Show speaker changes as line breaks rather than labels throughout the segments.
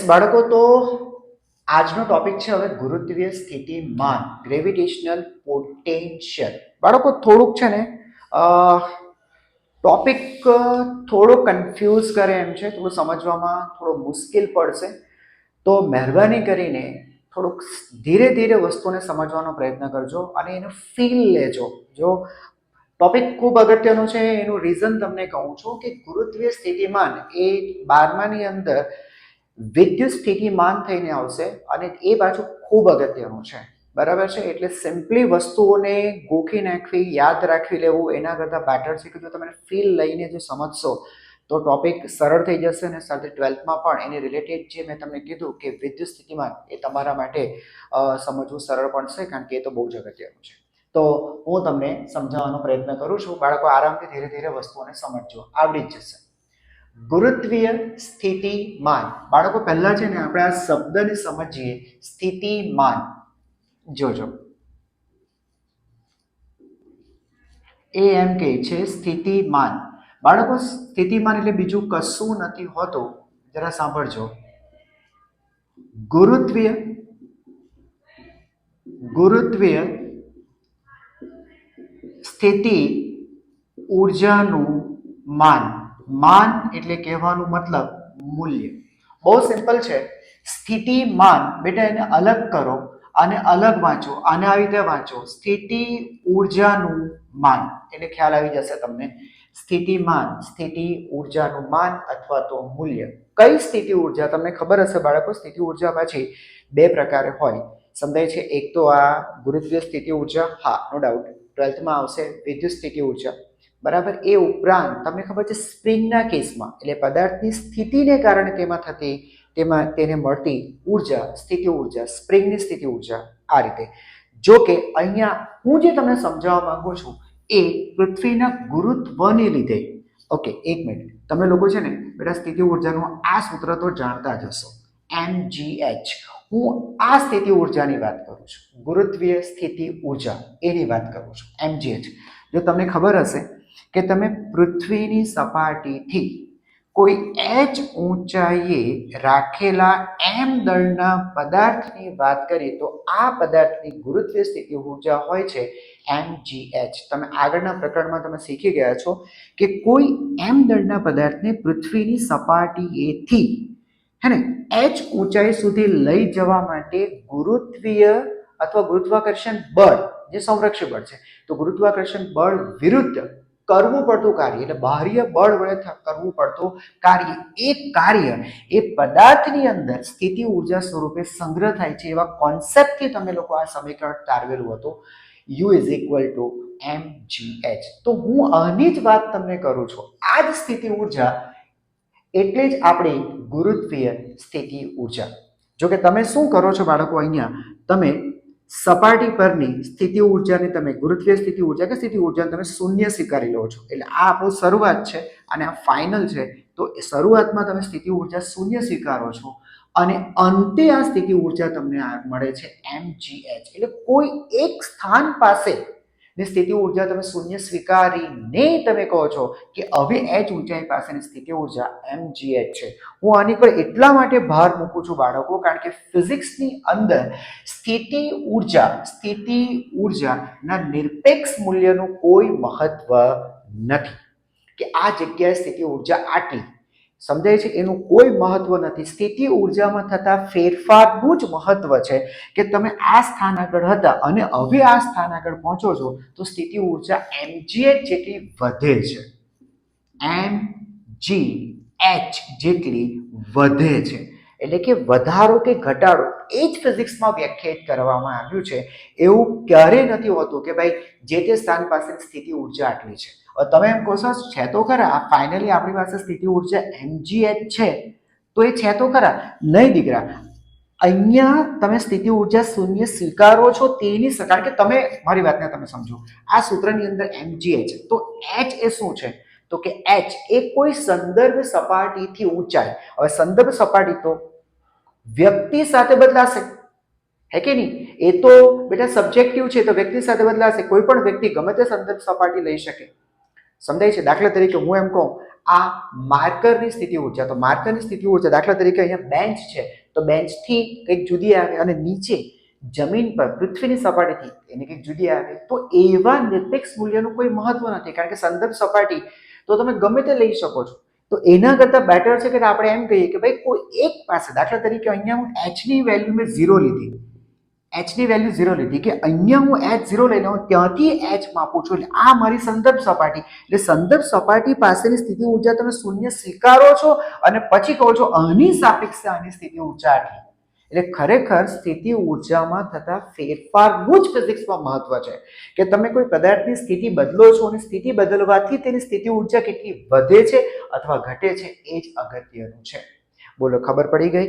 બાળકો, તો આજનો ટોપિક છે હવે ગુરુત્વીય સ્થિતિમાન, ગ્રેવિટેશનલ પોટેન્શિયલ. બાળકો થોડુંક છે ને ટોપિક થોડો કન્ફ્યુઝ કરે એમ છે, થોડું સમજવામાં થોડો મુશ્કેલ પડશે, તો મહેરબાની કરીને થોડુંક ધીરે ધીરે વસ્તુને સમજવાનો પ્રયત્ન કરજો અને એનું ફીલ લેજો. જો ટોપિક ખૂબ અગત્યનો છે, એનું રીઝન તમને કહું છું કે ગુરુત્વીય સ્થિતિમાન એ 12માની અંદર વિદ્યુત સ્થિતિમાન થઈને આવશે અને એ પાછું ખૂબ અગત્યનું છે. બરાબર છે? એટલે સિમ્પલી વસ્તુઓને ગોખી નાખવી, યાદ રાખવી લેવું એના કરતાં બેટર છે કે જો તમે ફીલ લઈને જો સમજશો તો ટોપિક સરળ થઈ જશે અને સાથે 12થમાં પણ એની રિલેટેડ જે મેં તમને કીધું કે વિદ્યુત સ્થિતિમાન એ તમારા માટે સમજવું સરળ પડશે, કારણ કે એ તો બહુ જ અગત્યનું છે. તો હું તમને સમજાવવાનો પ્રયત્ન કરું છું. બાળકો આરામથી ધીરે ધીરે વસ્તુઓને સમજજો, આવડી જ જશે. ગુરુત્વીય સ્થિતિમાન. બાળકો પહેલા છે ને આપણે આ શબ્દને સમજીએ. સ્થિતિમાન જોજો, એ એમ કે છે સ્થિતિમાન. બાળકો સ્થિતિમાન એટલે બીજું કશું નથી હોતું. જરા સાંભળજો. ગુરુત્વીય સ્થિતિ ઉર્જાનું માન. માન એટલે કહેવાનું મતલબ મૂલ્ય. બહુ સિમ્પલ છે. સ્થિતિમાન, બેટા એને અલગ કરો અને અલગ વાંચો, અને આવી રીતે વાંચો. સ્થિતિ ઉર્જાનું માન એટલે ખ્યાલ આવી જશે તમને. સ્થિતિમાન, સ્થિતિ ઉર્જાનું માન અથવા તો મૂલ્ય. કઈ સ્થિતિ ઉર્જા? તમને ખબર હશે બાળકો, સ્થિતિ ઉર્જા પાછી બે પ્રકારે હોય, સમજાય છે. એક તો આ ગુરુત્વીય સ્થિતિ ઉર્જા, હા નો ડાઉટ 12થમાં આવશે વિદ્યુત સ્થિતિ ઉર્જા. બરાબર. એ ઉપરાંત તમને ખબર છે સ્પ્રિંગના કેસમાં, એટલે પદાર્થની સ્થિતિને કારણે તેમાં તેને મળતી ઉર્જા, સ્થિતિ ઉર્જા, સ્પ્રિંગની સ્થિતિ ઉર્જા. આ રીતે. જો કે અહીંયા હું જે તમને સમજાવવા માંગુ છું એ પૃથ્વીના ગુરુત્વને લીધે. ઓકે, એક મિનિટ. તમે લોકો છે ને બેટા સ્થિતિ ઉર્જાનું આ સૂત્ર તો જાણતા જ હશો, mgh. હું આ સ્થિતિ ઉર્જાની વાત કરું છું, ગુરુત્વીય સ્થિતિ ઉર્જા એની વાત કરું છું, mgh. જો તમને ખબર હશે કે તમે પૃથ્વીની સપાટીથી કોઈ h ઊંચાઈએ રાખેલા m દળના પદાર્થની વાત કરીએ તો આ પદાર્થની ગુરુત્વીય સ્થિતિ ઉર્જા હોય છે mgh. તમે આગળના પ્રકરણમાં તમે શીખી ગયા છો કે કોઈ m દળના પદાર્થને પૃથ્વીની સપાટીએથી હે ને h ઊંચાઈ સુધી લઈ જવા માટે ગુરુત્વીય અથવા ગુરુત્વાકર્ષણ બળ, જે સંરક્ષી બળ છે, તો ગુરુત્વાકર્ષણ બળ વિરુદ્ધ કરવું પડતું કાર્ય, એટલે બાહ્ય બળ વડે કરવું પડતું કાર્ય, એ પદાર્થની અંદર સ્થિતિ ઉર્જા સ્વરૂપે સંગ્રહ થાય છે. એવા કોન્સેપ્ટથી તમે લોકો આ સમીકરણ તારવેલું હતું, U = mgh. તો હું આની જ વાત તમને કરું છું. આ જ સ્થિતિ ઉર્જા એટલે જ આપણી ગુરુત્વીય સ્થિતિ ઉર્જા. જો કે તમે શું કરો છો બાળકો, અહીંયા તમે સપાટી પરની સ્થિતિ ઉર્જાને તમે ગુરુત્વીય સ્થિતિ ઉર્જા કે સ્થિતિ ઉર્જાને તમે શૂન્ય સ્વીકારી લો છો. એટલે આ આપણું શરૂઆત છે અને આ ફાઇનલ છે. તો શરૂઆતમાં તમે સ્થિતિ ઉર્જા શૂન્ય સ્વીકારો છો અને અંતે આ સ્થિતિ ઉર્જા તમને મળે છે mgh. એટલે કોઈ એક સ્થાન પાસે ની સ્થિતિ ઉર્જા તમે શૂન્ય સ્વીકારીને તમે કહો છો કે હવે h ઊંચાઈ પાસેની સ્થિતિ ઉર્જા mgh છે. હું આની પર એટલા માટે ભાર મૂકું છું બાળકો, કારણ કે ફિઝિક્સની અંદર સ્થિતિ ઉર્જાના નિરપેક્ષ મૂલ્યનું કોઈ મહત્વ નથી કે આ જગ્યાએ સ્થિતિ ઉર્જા આટલી, સમજાય છે, એનું કોઈ મહત્વ નથી. સ્થિતિ ઉર્જામાં થતા ફેરફારનું જ મહત્વ છે કે તમે આ સ્થાન આગળ હતા અને હવે આ સ્થાન આગળ પહોંચો છો તો સ્થિતિ ઉર્જા mgh જેટલી વધે છે, mgh જેટલી વધે છે. એટલે કે વધારો કે ઘટાડો એ જ ફિઝિક્સમાં વ્યાખ્યાયિત કરવામાં આવ્યું છે. એવું ક્યારેય નથી હોતું કે ભાઈ જે તે સ્થાન પાસેની સ્થિતિ ઉર્જા આટલી છે. તમે એમ કહો છો છે તો ખરા, ફાઇનલી આપણી પાસે સ્થિતિ ઉર્જા mgh છે, તો એ છે તો ખરા. નહીં દીકરા, અહીંયા તમે સ્થિતિ ઉર્જા શૂન્ય સ્વીકારો છો તેની, કારણ કે તમે મારી વાતને તમે સમજો. આ સૂત્રની અંદર mgh, તો h એ શું છે? તો કે h એ કોઈ સંદર્ભ સપાટીથી ઊંચાઈ. હવે સંદર્ભ સપાટી તો વ્યક્તિ સાથે બદલાશે, હે કે નહીં? એ તો બેટા સબ્જેક્ટિવ છે, તો વ્યક્તિ સાથે બદલાશે. કોઈ પણ વ્યક્તિ ગમે તે સંદર્ભ સપાટી લઈ શકે, સમજાય છે. દાખલા તરીકે હું એમ કહું આ માર્કરની સ્થિતિ ઉર્જા. તો માર્કરની સ્થિતિ ઉર્જા દાખલા તરીકે અહીંયા બેન્ચ છે તો બેન્ચથી કંઈક જુદી આવે અને નીચે જમીન પર પૃથ્વીની સપાટીથી એને કંઈક જુદી આવે તો એવા નિરપેક્ષ મૂલ્યનું કોઈ મહત્વ નથી, કારણ કે સંદર્ભ સપાટી તો તમે ગમે તે લઈ શકો છો. તો એના કરતાં બેટર છે કે આપણે એમ કહીએ કે ભાઈ કોઈ એક પાસે, દાખલા તરીકે અહીંયા હું એચની વેલ્યુ મેં 0 લીધી, એચની વેલ્યુ 0 લીધી કે અહીંયા હું એચ 0 લઈ લઉં, ત્યાંથી એચ માપું છું, એટલે આ મારી સંદર્ભ સપાટી. એટલે સંદર્ભ સપાટી પાસેની સ્થિતિ ઉર્જા તમે શૂન્ય સ્વીકારો છો અને પછી કહો છો આની સાપેક્ષે આની સ્થિતિ ઉર્જા આટલી. એટલે ખરેખર સ્થિતિ ઉર્જામાં થતા ફેરફારનું જ ફિઝિક્સમાં મહત્વ છે કે તમે કોઈ પદાર્થની સ્થિતિ બદલો છો અને સ્થિતિ બદલવાથી તેની સ્થિતિ ઉર્જા કેટલી વધે છે અથવા ઘટે છે એ જ અગત્યનું છે. બોલો, ખબર પડી ગઈ?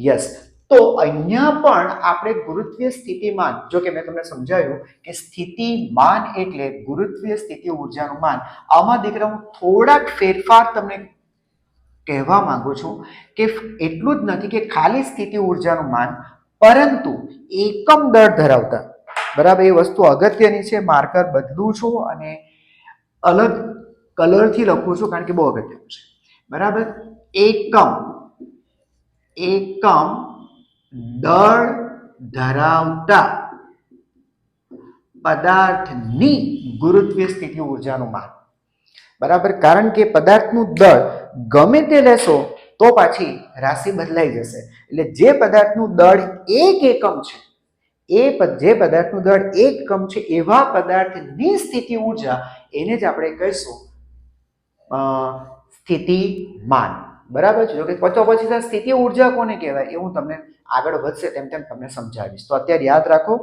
યસ. તો અહીંયા પણ આપણે ગુરુત્વીય સ્થિતિમાન, જો કે મેં તમને સમજાવ્યું કે સ્થિતિમાન એટલે ગુરુત્વીય સ્થિતિ ઉર્જાનું માન. આમાં દીકરા હું થોડાક ફેરફાર તમને કહેવા માંગુ છું કે એટલું જ નથી કે ખાલી સ્થિતિ ઉર્જાનું માન, પરંતુ એકમ દળ ધરાવતા, બરાબર, એ વસ્તુ અગત્યની છે. માર્કર બદલું છું અને અલગ કલરથી લખું છું કારણ કે બહુ અગત્યનું છે, બરાબર. એકમ દળ ધરાવતા પદાર્થની ગુરુત્વીય સ્થિતિ ઉર્જાનું માન, બરાબર. કારણ કે પદાર્થનું દળ ગમે તે લેશો તો પાછી રાશિ બદલાઈ જશે. એટલે જે પદાર્થનું દળ 1 એકમ છે, જે પદાર્થનું દળ 1 એકમ છે એવા પદાર્થની સ્થિતિ ઉર્જા એને જ આપણે કહીશું સ્થિતિમાન, બરાબર છે. જો કે પછી સ્થિતિ ઉર્જા કોને કહેવાય એ હું તમને આગળ વધશે તેમ તેમ તમને સમજાવીશ. તો અત્યારે યાદ રાખો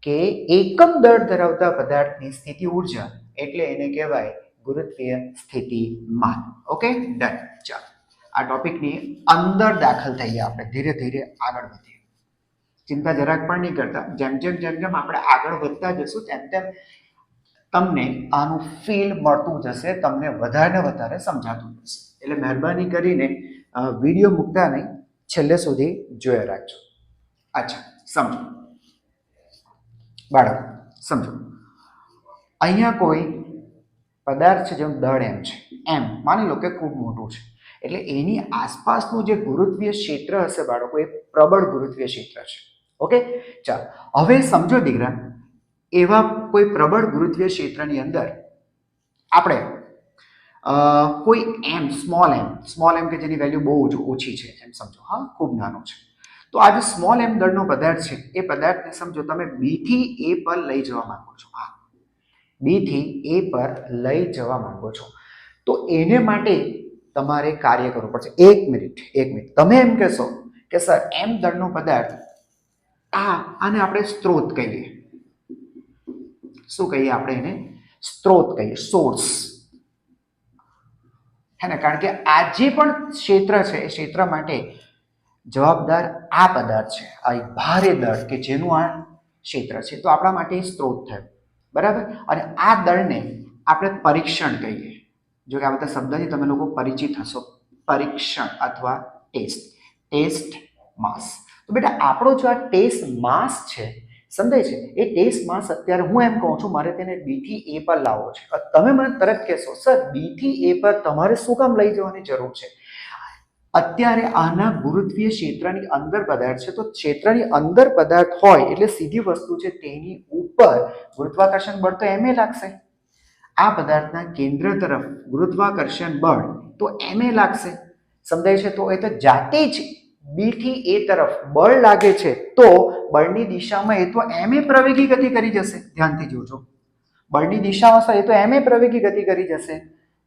કે એકમ દળ ધરાવતા પદાર્થની સ્થિતિ ઉર્જા એટલે એને કહેવાય ગુરુત્વીય સ્થિતિમાન. Okay, done. ચાલો આ ટોપિકની અંદર દાખલ થઈએ, આપણે ધીરે ધીરે આગળ વધીએ. ચિંતા જરાક પણ નહીં કરતા, જેમ જેમ આપણે આગળ વધતા જશું તેમ તેમ તમને આનું ફીલ મળતું જશે, તમને વધારે સમજાતું જશે. એટલે મહેરબાની કરીને વિડીયો મૂકતા નહીં, છેલ્લે સુધી જોયા રાખજો. અચ્છા, સમજો બાળકો, સમજો. અહીંયા કોઈ પદાર્થ છે જેનું દળ એમ છે, એમ માની લો કે ખૂબ મોટું છે, એટલે એની આસપાસનું જે ગુરુત્વીય ક્ષેત્ર હશે બાળકો એ પ્રબળ ગુરુત્વીય ક્ષેત્ર છે. ઓકે, ચાલો હવે સમજો દીકરા, એવા કોઈ પ્રબળ ગુરુત્વીય ક્ષેત્રની અંદર આપણે કોઈ એમ સ્મોલ એમ કે જેની વેલ્યુ બહુ ઓછી છે એમ સમજો, હા, ખૂબ નાનો છે. તો આ જે સ્મોલ એમ દળનો પદાર્થ છે એ પદાર્થને સમજો તમે બી થી એ પર લઈ જવા માંગો છો. હા, બી થી એ પર લઈ જવા માંગો છો, તો એને માટે તમારે કાર્ય કરવું પડશે. એક મિનિટ તમે એમ કહેશો કે સર એમ દળનો પદાર્થ આને આપણે સ્ત્રોત કહીએ. શું કહીએ આપણે એને? સ્ત્રોત કહીએ, સોર્સ, હે ને? કારણ કે આ જે પણ ક્ષેત્ર છે એ ક્ષેત્ર માટે જવાબદાર આ પદાર્થ છે, આ એક ભારે દળ કે જેનું આ ક્ષેત્ર છે, તો આપણા માટે સ્ત્રોત થયો, બરાબર. અને આ દળને આપણે પરીક્ષણ કહીએ. જો કે આ બધા શબ્દથી તમે લોકો પરિચિત હશો, પરીક્ષણ અથવા ટેસ્ટ માસ. તો બેટા આપણો જો આ ટેસ્ટ માસ છે, સમજાય છે, એ ટેસ્ટ માસ અત્યારે હું એમ કહું છું મારે તેને બી થી એ પર લાવવો છે. તમે મને તરત કહેશો સર બી થી એ પર તમારે શું કામ લઈ જવાની જરૂર છે? અત્યારે આના ગુરુત્વીય ક્ષેત્રની અંદર પદાર્થ છે, તો ક્ષેત્રની અંદર પદાર્થ હોય એટલે સીધી વસ્તુ છે તેની ઉપર ગુરુત્વાકર્ષણ બળ તો એમે લાગશે. આ પદાર્થના કેન્દ્ર તરફ ગુરુત્વાકર્ષણ બળ તો એમે લાગશે, સમજાય છે. તો એ તો જાતે જ બી થી એ તરફ બળ લાગે છે, તો બળની દિશામાં એ તો એમે પ્રવેગી ગતિ કરી જશે. ધ્યાનથી જોજો, બળની દિશામાં એ તો એમે પ્રવેગી ગતિ કરી જશે,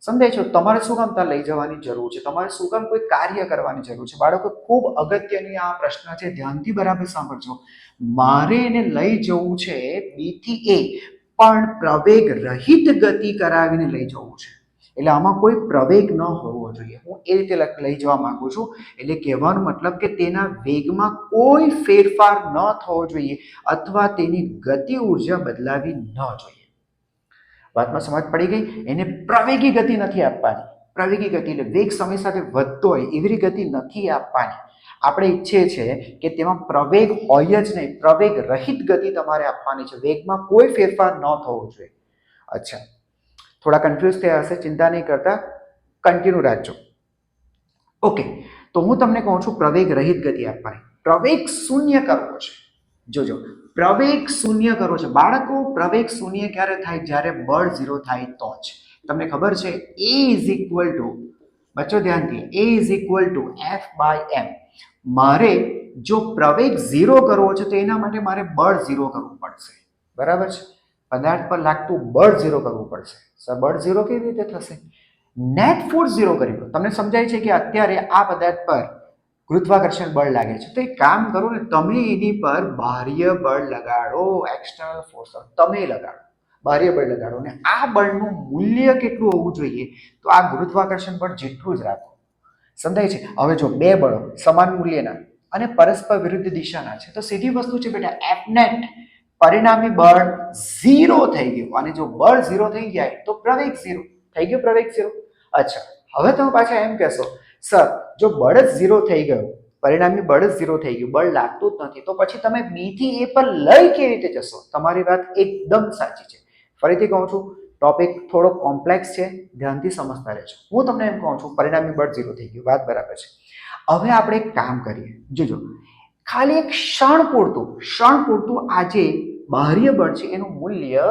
સમજાય છે. તમારે શું કામ ત્યાં લઈ જવાની જરૂર છે? તમારે શું કામ કોઈ કાર્ય કરવાની જરૂર છે? બાળકો, ખૂબ અગત્યની આ પ્રશ્ન છે, ધ્યાનથી બરાબર સાંભળજો. મારે એને લઈ જવું છે બી થી એ, પણ પ્રવેગ રહિત ગતિ કરાવીને લઈ જવું છે. એટલે આમાં કોઈ પ્રવેગ ન હોવો જોઈએ, હું એ રીતે લઈ જવા માંગુ છું. એટલે કહેવાનો મતલબ કે તેના વેગમાં કોઈ ફેરફાર ન થવો જોઈએ અથવા તેની ગતિ ઉર્જા બદલાવી ન જોઈએ. વાતમાં સમજ પડી ગઈ? એને પ્રવેગી ગતિ નથી આપવાની. પ્રવેગી ગતિ એટલે વેગ સમય સાથે વધતો હોય એવી ગતિ નથી આપવાની. આપણે ઈચ્છીએ છીએ કે તેમાં પ્રવેગ હોય જ નહીં, પ્રવેગ રહિત ગતિ તમારે આપવાની છે, વેગમાં કોઈ ફેરફાર ન થવો જોઈએ. અચ્છા, થોડા કન્ફ્યુઝ થયા હશે, ચિંતા નહીં કરતા, કન્ટિન્યુ રાખજો. ઓકે, તો હું તમને કહું છું પ્રવેગ રહિત ગતિ આપવાની. પ્રવેગ શૂન્ય કરવો છે. જોજો, પ્રવેગ શૂન્ય કરવો છે. બાળકો, પ્રવેગ શૂન્ય ક્યારે થાય? જ્યારે બળ 0 થાય તો જ. તમને ખબર છે A ઇઝ ઇક્વલ ટુ, બચ્ચો ધ્યાનથી, A is equal two F/m. મારે જો પ્રવેગ 0 કરવો છે તો એના માટે મારે બળ 0 કરવું પડશે. બરાબર છે? પદાર્થ પર લાગતું બળ 0 કરવું પડશે. સર, બળ 0 કેવી રીતે થશે? નેટ ફોર્સ 0 કરી દો. તમને સમજાય છે કે અત્યારે આ પદાર્થ પર ગુરુત્વાકર્ષણ બળ લાગે છે, તો એક કામ કરો ને, તમે એની પર બાહ્ય બળ લગાડો, એક્સટર્નલ ફોર્સ તમે લગાડો, બાહ્ય બળ લગાડો, ને આ બળનું મૂલ્ય કેટલું હોવું જોઈએ? તો આ ગુરુત્વાકર્ષણ બળ જેટલું જ રાખો. સમજાય છે? હવે જો બે બળો સમાન મૂલ્યના અને પરસ્પર વિરુદ્ધ દિશાના છે, તો સીધી વસ્તુ છે બેટા, F નેટ પરિણામી બળ 0 થઈ ગયું. અને જો બળ 0 થઈ જાય તો પ્રવેગ 0 થઈ ગયો. પ્રવેગ 0. અચ્છા, હવે તમે પાછા એમ કહેશો, સર, જો બળ જ 0 થઈ ગયું, પરિણામી બળ જ 0 થઈ ગયું, બળ લાગતું જ નથી, તો પછી તમે B થી A પર લઈ કેવી રીતે જશો? તમારી વાત એકદમ સાચી છે. ફરીથી કહું છું, ટોપિક થોડો કોમ્પ્લેક્સ છે, ધ્યાનથી સમજતા રહેજો. હું તમને એમ કહું છું, પરિણામી બળ 0 થઈ ગયું, વાત બરાબર છે. હવે આપણે એક કામ કરીએ. જોજો, ખાલી એક ક્ષણ પૂરતું આ જે બાહ્ય બળ છે એનું મૂલ્ય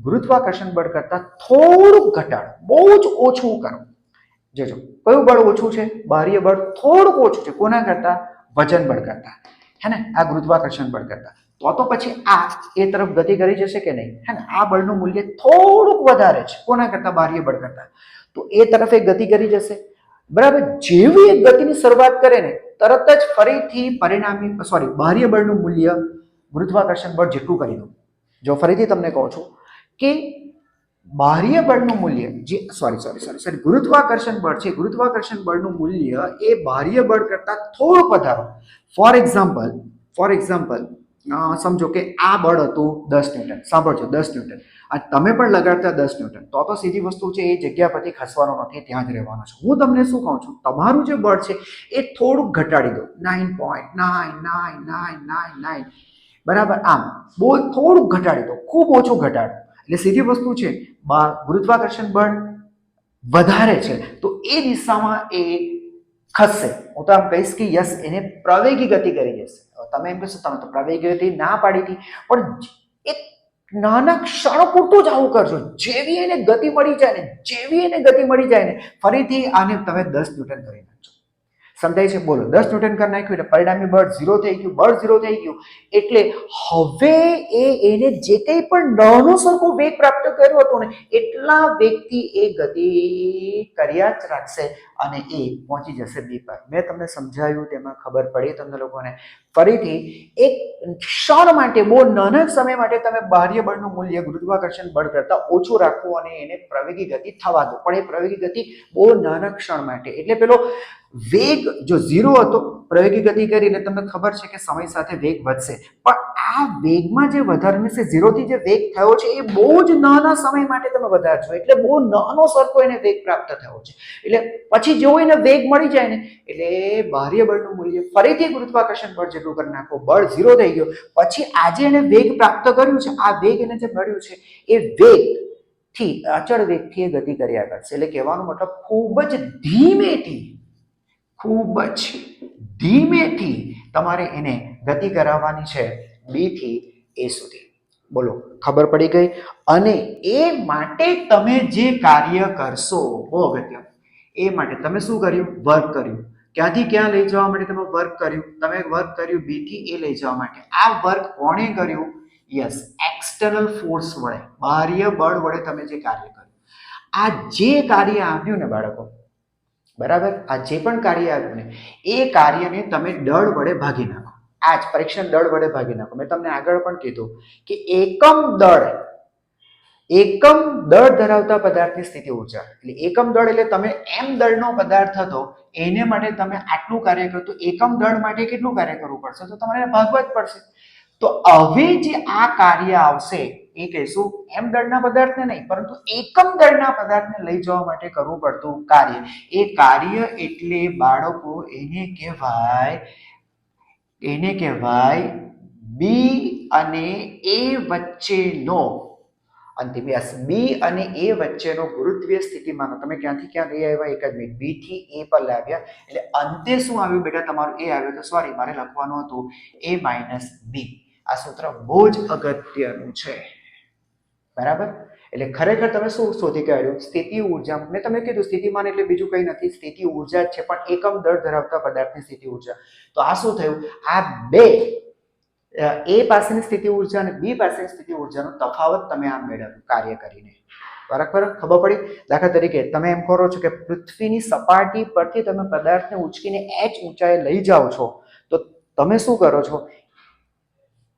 ગુરુત્વાકર્ષણ બળ કરતા થોડુંક ઘટાડો, બહુ જ ઓછું કરો. જોજો, કયું બળ ઓછું છે? બાહ્ય બળ થોડુંક ઓછું છે. કોના કરતા? વજન બળ કરતા, હે ને? આ ગુરુત્વાકર્ષણ બળ કરતા. તો પછી આ એ તરફ ગતિ કરી જશે કે નહીં? હે ને? આ બળનું મૂલ્ય થોડુંક વધારે છે. કોના કરતા? બાહ્ય બળ કરતા. તો એ તરફ એ ગતિ કરી જશે. બરાબર? જેવી એ ગતિની શરૂઆત કરે ને, તરત જ ફરીથી બાહ્ય બળનું મૂલ્ય ગુરુત્વાકર્ષણ બળ જેટલું કરી દો. જો ફરીથી તમને કહું છું કે બાહ્ય બળનું મૂલ્ય જે ગુરુત્વાકર્ષણ બળ છે, ગુરુત્વાકર્ષણ બળનું મૂલ્ય એ બાહ્ય બળ કરતા થોડુંક વધારો. ફોર એક્ઝામ્પલ સમજો કે આ બળ હતું 10 ન્યૂટન. સાંભળજો, 10 ન્યૂટન. અને તમે પણ લગાડતા 10 ન્યૂટન, તો સીધી વસ્તુ છે, એ જગ્યા પરથી ખસવાનો નથી, ત્યાં જ રહેવાનો છે. હું તમને શું કહું છું, તમારું જે બળ છે એ થોડુંક ઘટાડી દો, 9.9999. બરાબર? આમ બહુ થોડુંક ઘટાડી દો, ખૂબ ઓછું ઘટાડો. એટલે સીધી વસ્તુ છે, ગુરુત્વાકર્ષણ બળ વધારે છે તો એ દિશામાં એ ખસશે. હું તો આમ કહીશ કે યસ, એને પ્રવેગી ગતિ કરી જશે. તમે એમ કહેશો, તમે તો પ્રવેગી ગતિ ના પાડી હતી, પણ એક નાના ક્ષણ પૂરતું જ આવું કરજો. જેવી એને ગતિ મળી જાય ને, ફરીથી આને તમે 10 ન્યૂટન કરી નાખજો. સમજાય છે? બોલો, 10 ન્યૂટન કરી નાખ્યું એટલે પરિણામી બળ 0 થઈ ગયું. બળ 0 થઈ ગયું એટલે હવે એને જે કંઈ પણ નાનો સરખો વેગ પ્રાપ્ત કર્યો હતો ને, એટલા વેગથી એ ગતિ કર્યા જ રાખશે અને એ પહોંચી જશે B પર. મેં તમને સમજાવ્યું, તેમાં ખબર પડી તમને લોકોને? ફરીથી એક ક્ષણ માટે, બહુ નાના સમય માટે તમે બાહ્ય બળનું મૂલ્ય ગુરુત્વાકર્ષણ બળ કરતા ઓછું રાખો અને એને પ્રવેગી ગતિ થવા દો. પણ એ પ્રવેગી ગતિ બહુ નાના ક્ષણ માટે. એટલે પેલો વેગ જો 0 હતો, પ્રવેગી ગતિ કરી એટલે તમને ખબર છે કે સમય સાથે વેગ વધશે, પણ આ વેગમાં જે વધારો મીન્સ 0 થી જે વેગ થયો છે એ બહુ જ નાના સમય માટે તમે વધારશો, એટલે બહુ નાનો સરખો એને વેગ પ્રાપ્ત થયો છે. એટલે પછી જેવો એને વેગ મળી જાય ને, એટલે બાહ્ય બળનું મૂલ્ય ફરીથી ગુરુત્વાકર્ષણ બળ જેટલું કરી નાખો. બળ 0 થઈ ગયો, પછી આજે એને વેગ પ્રાપ્ત કર્યું છે, આ વેગ એને જે મળ્યું છે એ વેગ થી, અચળ વેગથી એ ગતિ કર્યા કરશે. એટલે કહેવાનો મતલબ ખૂબ જ ધીમેથી તમારે એને ગતિ કરાવવાની છે B થી A સુધી. બોલો, ખબર પડી ગઈ? અને એ માટે તમે જે કાર્ય કરશો, બહુ અગત્યનું, એ માટે તમે શું કર્યું? વર્ક કર્યું. ક્યાંથી ક્યાં લઈ જવા માટે તમે વર્ક કર્યું? તમે વર્ક કર્યું B થી A લઈ જવા માટે. આ વર્ક કોણે કર્યું? યસ, એક્સટર્નલ ફોર્સ વડે, બાહ્ય બળ વડે તમે જે કાર્ય કર્યું. આ જે કાર્ય આવ્યું ને બાળકો, બરાબર, આ જે પણ કાર્ય આવ્યું ને, એ કાર્યને તમે દળ વડે ભાગી નાખો. આ જ પરીક્ષણ દળ વડે ભાગી નાખો. મેં તમને આગળ પણ કીધું કે એકમ દળ ધરાવતા પદાર્થની સ્થિતિ ઊર્જા, એટલે એકમ દળ એટલે તમે m દળનો પદાર્થ હતો, એને માટે તમે આટલું કાર્ય કર્યું, તો એકમ દળ માટે કેટલું કાર્ય કરવું પડશે? તો તમારે ભાગવા જ પડશે. તો હવે જે આ કાર્ય આવશે એ કહીશું એમ દળના પદાર્થને નહીં, પરંતુ એકમ દળના પદાર્થને લઈ જવા માટે કરવું પડતું કાર્ય. એ કાર્ય એટલે બાળકો એને કહેવાય B અને A વચ્ચેનો અંતિમ યસ બી અને એ વચ્ચેનો ગુરુત્વીય સ્થિતિમાન તમે ક્યાંથી ક્યાં લઈ આવ્યા એક જ મિનિટ બી થી એ પર લાવ્યા એટલે અંતે શું આવ્યું બેટા તમારું એ આવ્યું તો સોરી મારે લખવાનું હતું એ માઇનસ બી આ સૂત્ર બહુ જ અગત્યનું છે બરાબર એટલે ખરેખર તમે શું શોધી કાઢ્યું સ્થિતિ ઉર્જા મેં તમને કીધું સ્થિતિમાન એટલે બીજું કંઈ નથી સ્થિતિ ઉર્જા જ છે પણ એકમ દળ ધરાવતા પદાર્થની સ્થિતિ ઉર્જા તો આ શું થયું આ બે એ પાસેની સ્થિતિ ઉર્જા અને બી પાસેની સ્થિતિ ઉર્જાનો તફાવત તમે આ મેળવ્યું કાર્ય કરીને બરાબર ખબર પડી દાખલા તરીકે તમે એમ કરો છો કે પૃથ્વીની સપાટી પરથી તમે પદાર્થને ઉંચકીને h ઊંચાઈએ લઈ જાઓ છો તો તમે શું કરો છો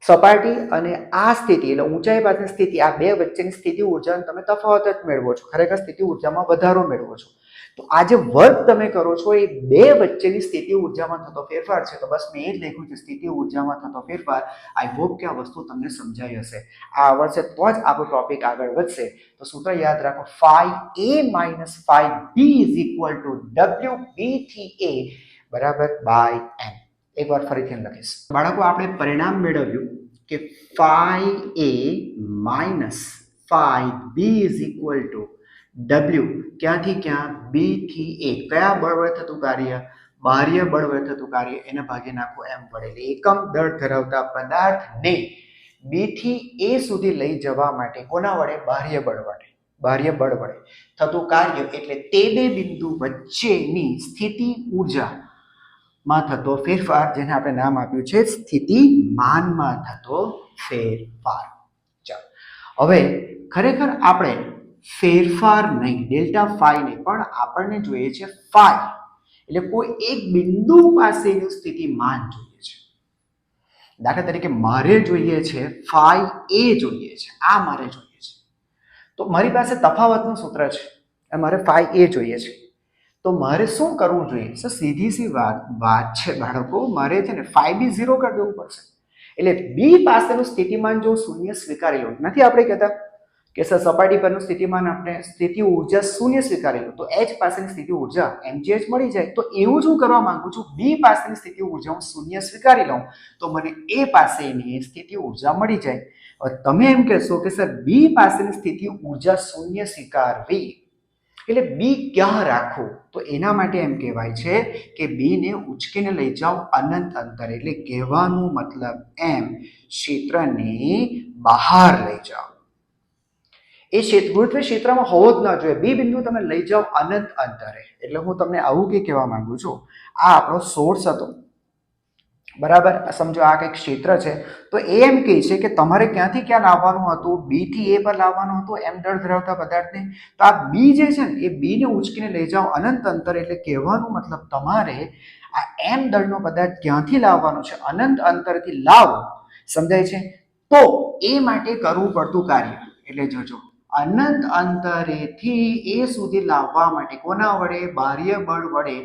સપાટી અને આ સ્થિતિ એટલે ઊંચાઈ પાસેની સ્થિતિ આ બે વચ્ચેની સ્થિતિ ઉર્જાનો તમે તફાવત જ મેળવો છો ખરેખર સ્થિતિ ઉર્જામાં વધારો મેળવો છો તો આ જે વર્ક તમે કરો છો એ બે વચ્ચેની સ્થિતિ ઉર્જામાં થતો ફેરફાર છે તો બસ મેં એ જ લખ્યું છે સ્થિતિ ઉર્જામાં થતો ફેરફાર આઈ હોપ કે આ વસ્તુ તમને સમજાઈ હશે આ આવડશે તો જ આપણો ટોપિક આગળ વધશે તો સૂત્ર યાદ રાખો phi a minus phi b is equal to WB થી A બરાબર બાય m એકવાર ફરીથી લખીશ બાળકો આપણે પરિણામ મેળવ્યું કે phi a minus phi b is equal to W ક્યાંથી ક્યાં B થી A કયા બળ વડે થતું કાર્ય બાહ્ય બળ વડે થતું કાર્ય એને ભાગી નાખો m વડે એટલે એકમ દળ ધરાવતા પદાર્થને B થી A સુધી લઈ જવા માટે કોના વડે બાહ્ય બળ વડે થતું કાર્ય એટલે તે બે બિંદુ વચ્ચેની સ્થિતિ ઉર્જા માં થતો ફેરફાર જેને આપણે નામ આપ્યું છે સ્થિતિમાનમાં થતો ફેરફાર ચાલો હવે ખરેખર આપણે ફેરફાર નહીં ડેલ્ટા ફાઈ નહીં પણ આપણને જોઈએ છે ફાઈ એટલે કોઈ એક બિંદુ પાસેનું સ્થિતિમાન જોઈએ છે દાખલા તરીકે મારે જોઈએ છે ફાઈ એ જોઈએ છે આ મારે જોઈએ છે તો મારી પાસે તફાવતનું સૂત્ર છે અને મારે ફાઈ એ જોઈએ છે તો મારે શું કરવું જોઈએ સર સીધી સી વાત છે બાળકો મારે છે ને ફાઈ બી 0 કરી દેવું પડશે એટલે બી પાસેનું સ્થિતિમાન જો શૂન્ય સ્વીકારી લો નથી આપણે કહેતા કે સર સપાટી પરનું સ્થિતિમાન આપણે સ્થિતિ ઉર્જા શૂન્ય સ્વીકારી લો તો h પાસેની સ્થિતિ ઉર્જા mgh મળી જાય તો એવું જ હું કરવા માંગુ છું બી પાસેની સ્થિતિ ઉર્જા હું શૂન્ય સ્વીકારી લઉં તો મને એ પાસેની સ્થિતિ ઉર્જા મળી જાય હવે તમે એમ કહેશો કે સર બી પાસેની સ્થિતિ ઉર્જા શૂન્ય સ્વીકારવી એટલે બી ક્યાં રાખવું તો એના માટે એમ કહેવાય છે કે બી ને ઉચકીને લઈ જાઓ અનંત અંતર એટલે કહેવાનું મતલબ એમ ક્ષેત્રની બહાર લઈ જાઓ એ ગુરુત્વીય ક્ષેત્રમાં હોવો જ ના જોઈએ બી બિંદુ તમે લઈ જાઓ અનંત અંતરે એટલે હું તમને આવું કે કહેવા માંગુ છું આ આપણો સોર્સ હતો બરાબર સમજો આ કંઈક ક્ષેત્ર છે તો એ એમ કહે છે કે તમારે ક્યાંથી ક્યાં લાવવાનું હતું બી થી એ પર લાવવાનું હતું એમ દળ ધરાવતા પદાર્થને તો આ બી જે છે ને એ બી ને ઉચકીને લઈ જાઓ અનંત અંતર એટલે કહેવાનું મતલબ તમારે આ એમ દળનો પદાર્થ ક્યાંથી લાવવાનો છે અનંત અંતરથી લાવો સમજાય છે તો એ માટે કરવું પડતું કાર્ય એટલે જોજો અનંત અંતરેથી એ સુધી લાવવા માટે કોના વડે બાહ્ય બળ વડે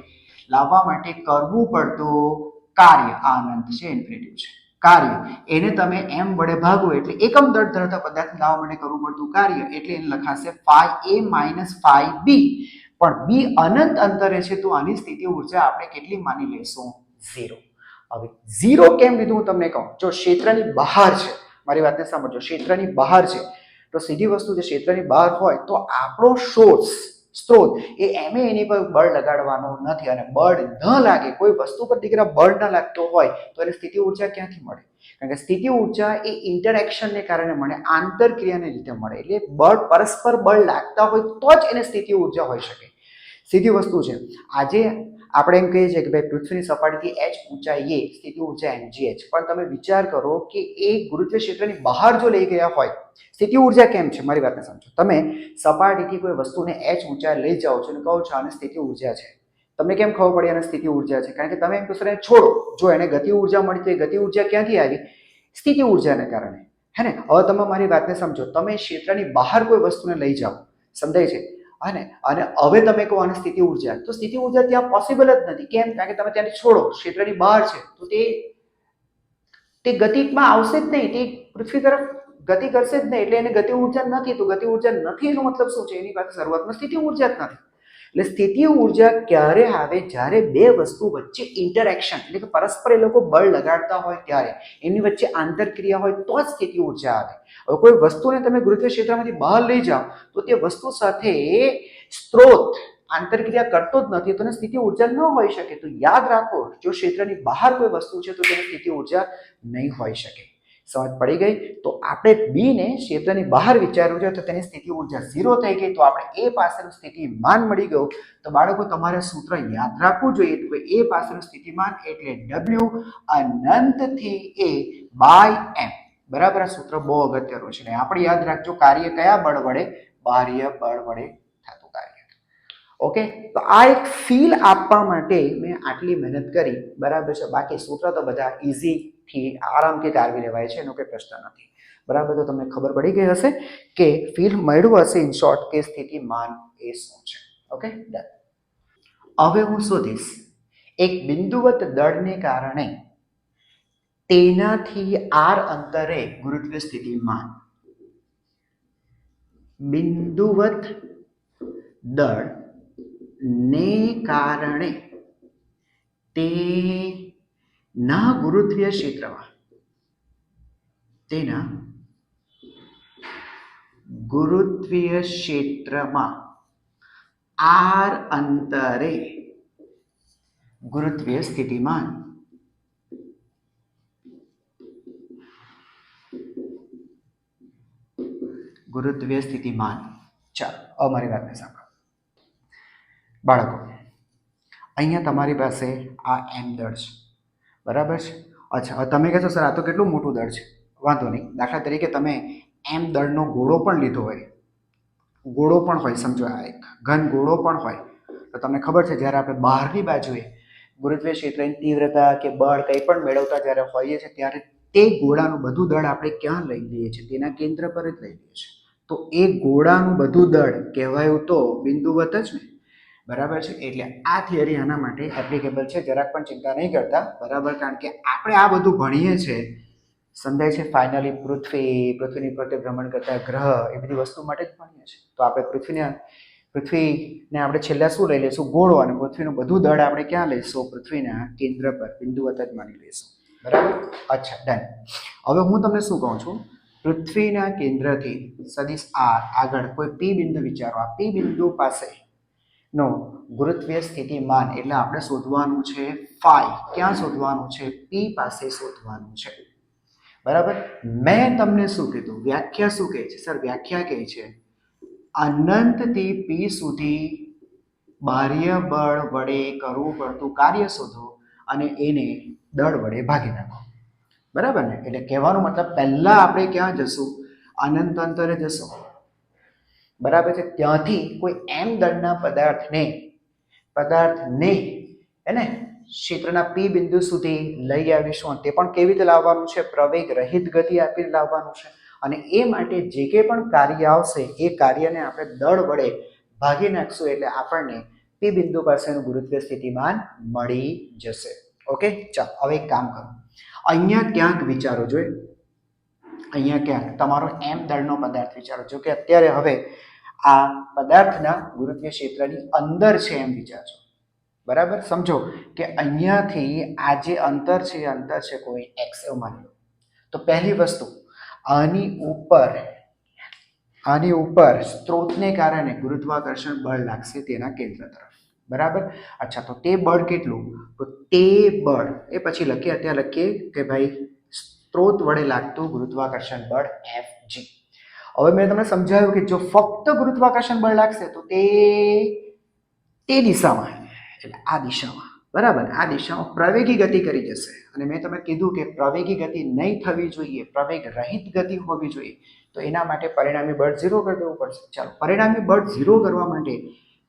લાવવા માટે કરવું પડતું કાર્ય આ અનંત છે ઇન્ફિનિટી છે કાર્ય એને તમે m વડે ભાગો એટલે એકમ દળ ધરાવતા પદાર્થ લાવવા માટે કરવું પડતું કાર્ય એટલે એને લખાશે phi a minus phi b પણ b અનંત અંતરે છે તો આની સ્થિતિ ઉર્જા આપણે કેટલી માની લેશું 0 હવે 0 કેમ લીધું હું તમને કહું જો ક્ષેત્રની બહાર છે મારી વાતને સમજો ક્ષેત્રની બહાર છે તો સીધી વસ્તુ જે ક્ષેત્રની બહાર હોય તો આપણો સ્ત્રોત એ એની પર બળ લગાડવાનો નથી અને બળ ન લાગે કોઈ વસ્તુ પર દીકરા બળ ન લાગતો હોય તો એને સ્થિતિ ઉર્જા ક્યાંથી મળે કારણ કે સ્થિતિ ઉર્જા એ ઇન્ટરેક્શનને કારણે મળે આંતરક્રિયાને લીધે મળે એટલે બળ પરસ્પર બળ લાગતા હોય તો જ એને સ્થિતિ ઉર્જા હોઈ શકે સીધી વસ્તુ છે આજે આપણે એમ કહીએ છીએ કે ભાઈ પૃથ્વીની સપાટીથી h ઊંચાઈએ સ્થિતિ ઉર્જા mgh પણ તમે વિચાર કરો કે એ ગુરુત્વીય ક્ષેત્રની બહાર જો લઈ ગયા હોય સ્થિતિ ઉર્જા કેમ છે મારી વાતને સમજો તમે સપાટીથી કોઈ વસ્તુને h ઊંચાઈ લઈ જાઓ છો અને કહો છો આને સ્થિતિ ઉર્જા છે તમને કેમ ખબર પડી આને સ્થિતિ ઉર્જા છે કારણ કે તમે એમ કહેશો છોડો જો એને ગતિ ઉર્જા મળી તો એ ગતિ ઉર્જા ક્યાંથી આવી સ્થિતિ ઉર્જાને કારણે હે ને હવે તમે મારી વાતને સમજો તમે ક્ષેત્રની બહાર કોઈ વસ્તુને લઈ જાઓ સમજાય છે અને હવે તમે કહો આની સ્થિતિ ઉર્જા તો સ્થિતિ ઉર્જા ત્યાં પોસિબલ જ નથી કેમ કારણ કે તમે ત્યાંથી છોડો ક્ષેત્રની બહાર છે તો તે ગતિમાં આવશે જ નહીં તે પૃથ્વી તરફ ગતિ કરશે જ નહીં એટલે એને ગતિ ઉર્જા નથી તો ગતિ ઉર્જા નથી એનો મતલબ શું છે એની પાસે શરૂઆતમાં સ્થિતિ ઉર્જા જ નથી એટલે સ્થિતિય ઉર્જા ક્યારે આવે? જ્યારે બે વસ્તુ વચ્ચે ઇન્ટરેક્શન એટલે કે પરસ્પર એ લોકો બળ લગાડતા હોય ત્યારે, એની વચ્ચે આંતરક્રિયા હોય તો જ સ્થિતિ ઉર્જા આવે. હવે કોઈ વસ્તુને તમે ગુરુત્વીય ક્ષેત્રમાંથી બહાર લઈ જાઓ તો તે વસ્તુ સાથે સ્ત્રોત આંતરક્રિયા કરતો જ નથી તો સ્થિતિ ઉર્જા ન હોઈ શકે. તો યાદ રાખો, જો ક્ષેત્રની બહાર કોઈ વસ્તુ છે તો તેની સ્થિતિ ઉર્જા નહીં હોઈ શકે. સમજ પડી ગઈ? તો આપણે બી ને ક્ષેત્રની બહાર વિચારવું છે તો તેની સ્થિતિ ઉર્જા 0 થઈ ગઈ, તો આપણે એ પાસેનું સ્થિતિમાન મળી ગયું. તો બાળકો તમારે સૂત્ર યાદ રાખવું જોઈએ કે એ પાસેનું સ્થિતિમાન એટલે W અનંતથી A બાય M. બરાબર? આ સૂત્ર બહુ અગત્યનું છે ને આપણે યાદ રાખજો, કાર્ય કયા બળ વડે? બાહ્ય બળ વડે થતું કાર્ય. ઓકે, તો આ એક ફીલ આપવા માટે મેં આટલી મહેનત કરી. બરાબર છે? બાકી સૂત્ર તો બધા ઈઝી થી આરામથી તારવી લેવાય છે, એનો કોઈ પ્રશ્ન નથી. બરાબર? તો તમને ખબર પડી ગઈ હશે કે ફીલ મળ્યું હશે ઇન શોર્ટ કે સ્થિતિમાન એ શું છે. Okay, done. હવે હું શોધીશ એક બિંદુવત દળને કારણે તેનાથી r અંતરે ગુરુત્વીય સ્થિતિમાન. બિંદુવત દળ ને કારણે તેના ગુરુત્વીય ક્ષેત્રમાં r અંતરે ગુરુત્વીય સ્થિતિમાન. ચાલો અમારી વાતને સાંભળો બાળકો. અહીંયા તમારી પાસે આ m દળ છે. બરાબર છે? અચ્છા, હવે તમે કહેશો સર આ તો કેટલું મોટું દળ છે. વાંધો નહીં, દાખલા તરીકે તમે m દળનો ગોળો પણ લીધો હોય, ગોળો પણ હોય, સમજો આ એક ઘન ગોળો પણ હોય, તો તમને ખબર છે જ્યારે આપણે બહારની બાજુએ ગુરુત્વીય ક્ષેત્રની તીવ્રતા કે બળ કંઈ પણ મેળવતા જ્યારે હોઈએ છીએ ત્યારે તે ગોળાનું બધું દળ આપણે ક્યાં લઈ લઈએ છીએ? તેના કેન્દ્ર પર જ લઈ લઈએ છીએ. તો એ ગોળાનું બધું દળ કહેવાયું તો બિંદુવત જ ને. બરાબર છે? એટલે આ થિયરી આના માટે એપ્લિકેબલ છે, જરાક પણ ચિંતા નહીં કરતા. બરાબર? કારણ કે આપણે આ બધું ભણીએ છીએ, સમજાય છે? ફાઇનલી પૃથ્વીની ફરતે ભ્રમણ કરતા ગ્રહ એ બધી વસ્તુ માટે જ ભણીએ છીએ. તો આપણે પૃથ્વીને આપણે છેલ્લા શું લઈ લઈશું? ગોળો. અને પૃથ્વીનું બધું દળ આપણે ક્યાં લઈશું? પૃથ્વીના કેન્દ્ર પર બિંદુવત જ માની લઈશું. બરાબર? અચ્છા, ડન. હવે હું તમને શું કહું છું, પૃથ્વીના કેન્દ્રથી સદિશ r આગળ કોઈ p બિંદુ વિચારો. આ p બિંદુ પાસે નો ગુરુત્વીય સ્થિતિમાન એટલે આપણે શોધવાનું છે ફાઈ. ક્યાં શોધવાનું છે? p પાસે શોધવાનું છે. બરાબર? મેં તમને શું કીધું? વ્યાખ્યા શું કહે છે? સર વ્યાખ્યા કહે છે અનંતથી p સુધી બાહ્ય બળ વડે કરવું પડતું કાર્ય શોધો અને એને દળ વડે ભાગી નાખો. બરાબર ને? એટલે કહેવાનો મતલબ પહેલા આપણે ક્યાં જશું? અનંત અંતરે જશું. બરાબર છે? ત્યાંથી કોઈ m દળના પદાર્થને એને ક્ષેત્રના p બિંદુ સુધી લઈ આવીશું. તે પણ કેવી રીતે લાવવાનું છે? પ્રવેગ રહિત ગતિ આપીને લાવવાનું છે. અને એ માટે જે કંઈ પણ કાર્ય આવશે એ કાર્યને આપણે દળ વડે ભાગી નાખશું એટલે આપણને p બિંદુ પાસેનું ગુરુત્વીય સ્થિતિમાન મળી જશે. ઓકે, ચાલો હવે એક કામ કરો. અહીંયા ક્યાંક વિચારો જોઈએ, અહીંયા ક્યાંક તમારો m દળનો પદાર્થ વિચારો. જો કે અત્યારે હવે આ પદાર્થના ગુરુત્વીય ક્ષેત્રની અંદર છે એમ વિચારજો. બરાબર? સમજો કે અહીંયાથી આ જે અંતર છે એ અંતર છે કોઈ x એવું માની લો. તો પહેલી વસ્તુ આની ઉપર સ્ત્રોતને કારણે ગુરુત્વાકર્ષણ બળ લાગશે તેના કેન્દ્ર તરફ. બરાબર? અચ્છા, તો તે બળ કેટલું? તો તે બળ એ પછી લખીએ, અત્યારે લખીએ કે ભાઈ સ્ત્રોત વડે લાગતું ગુરુત્વાકર્ષણ બળ Fg. હવે મેં તમને સમજાવ્યું કે જો ફક્ત ગુરુત્વાકર્ષણ બળ લાગશે તો તે દિશામાં એટલે આ દિશામાં. બરાબર? આ દિશામાં પ્રવેગી ગતિ કરી જશે. અને મેં તમને કીધું કે પ્રવેગી ગતિ નહીં થવી જોઈએ, પ્રવેગ રહિત ગતિ હોવી જોઈએ. તો એના માટે પરિણામી બળ 0 કરી દેવું પડશે. ચાલો, પરિણામી બળ 0 કરવા માટે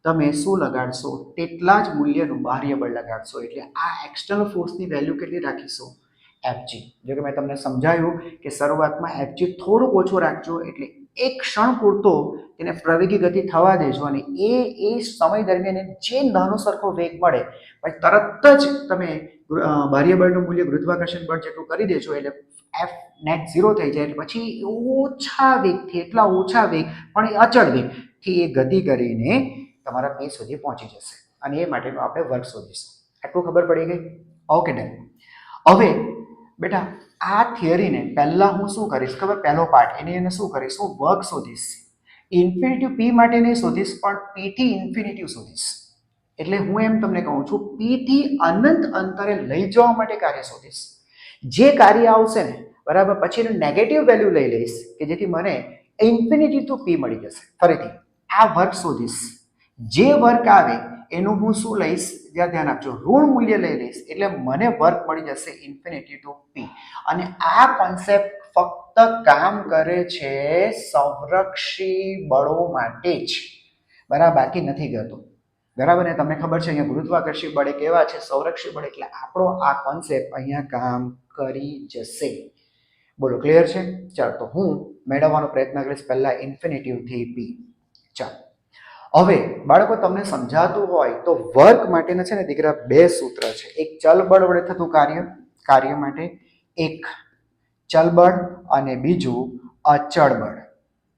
તમે શું લગાડશો? તેટલા જ મૂલ્યનું બાહ્ય બળ લગાડશો. એટલે આ એક્સટર્નલ ફોર્સની વેલ્યુ કેટલી રાખીશું? Fg. જો કે મેં તમને સમજાવ્યું કે શરૂઆતમાં Fg થોડુંક ઓછું રાખજો, એટલે એક ક્ષણ પૂરતો તેને પ્રવેગી ગતિ થવા દેજો અને એ સમય દરમિયાન જે નાનો સરખો વેગ મળે પછી તરત જ તમે બાહ્ય બળનું મૂલ્ય ગુરુત્વાકર્ષણ બળ જેટલું કરી દેજો એટલે F નેટ 0 થઈ જાય. એટલે પછી ઓછા વેગથી, એટલા ઓછા વેગ પણ એ અચળ વેગથી એ ગતિ કરીને તમારા પી સુધી પહોંચી જશે અને એ માટેનું આપણે વર્ક શોધીશું. આટલું ખબર પડી ગઈ? Okay done. હવે બેટા આ થિયરીને પહેલાં હું શું કરીશ ખબર? પહેલો પાર્ટ એની એને શું કરીશ? હું વર્ક શોધીશ. ઇન્ફિનિટિવ પી માટે નહીં શોધીશ, પણ પીથી ઇન્ફિનિટિવ શોધીશ. એટલે હું એમ તમને કહું છું, પીથી અનંત અંતરે લઈ જવા માટે કાર્ય શોધીશ. જે કાર્ય આવશે ને બરાબર, પછી એનું નેગેટિવ વેલ્યુ લઈ લઈશ કે જેથી મને ઇન્ફિનિટી ટુ પી મળી જશે. ફરીથી આ વર્ક શોધીશ. જે વર્ક આવે એનું હું શું લઈશ? જ્યાં ધ્યાન આપજો, ઋણ મૂલ્ય લઈ લઈશ. એટલે મને વર્ક મળી જશે ઇન્ફિનિટી ટુ પી. અને આ કોન્સેપ્ટ ફક્ત કામ કરે છે સંરક્ષી બળો માટે જ, બરાબર, બાકી નથી કરતો. બરાબર ને? તમને ખબર છે અહીંયા ગુરુત્વાકર્ષી બળ કેવા છે? સંરક્ષી બળ. એટલે આપણો આ કોન્સેપ્ટ અહીંયા કામ કરી જશે. બોલો, ક્લિયર છે? ચાલો, તો હું મેળવવાનો પ્રયત્ન કરીશ પહેલા ઇન્ફિનિટિવથી પી. ચાલો, હવે બાળકો તમને સમજાતું હોય તો વર્ક માટેના છે ને દીકરા બે સૂત્ર છે. એક ચલ બળ વડે થતું કાર્ય માટે એક ચલ બળ અને બીજું અચળ બળ.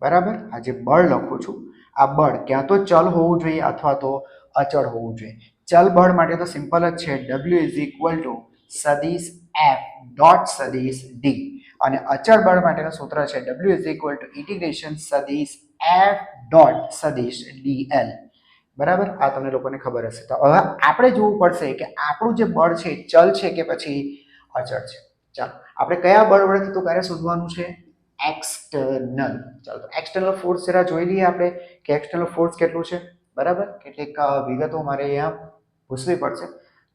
બરાબર? આ જે બળ લખું છું, આ બળ ક્યાં તો ચલ હોવું જોઈએ અથવા તો અચળ હોવું જોઈએ. ચલ બળ માટે તો સિમ્પલ જ છે, W ઇઝ ઇક્વલ ટુ સદિશ F ડોટ સદિશ D. અને અચળ બળ માટેનું સૂત્ર છે W is equal to integration સદિશ F ડોટ સદિશ DL. બરાબર? આ તમને લોકોને ખબર હશે. તો હવે આપણે જોવું પડશે કે આપણું જે બળ છે ચલ છે કે પછી અચળ છે. ચાલો, આપણે કયા બળ વડે થતું કાર્ય શોધવાનું છે? એક્સટર્નલ. ચાલો, તો એક્સટર્નલ ફોર્સ જરા જોઈ લઈએ આપણે કે એક્સટર્નલ ફોર્સ કેટલું છે. બરાબર? કેટલીક વિગતો મારે અહીંયા પૂછવી પડશે,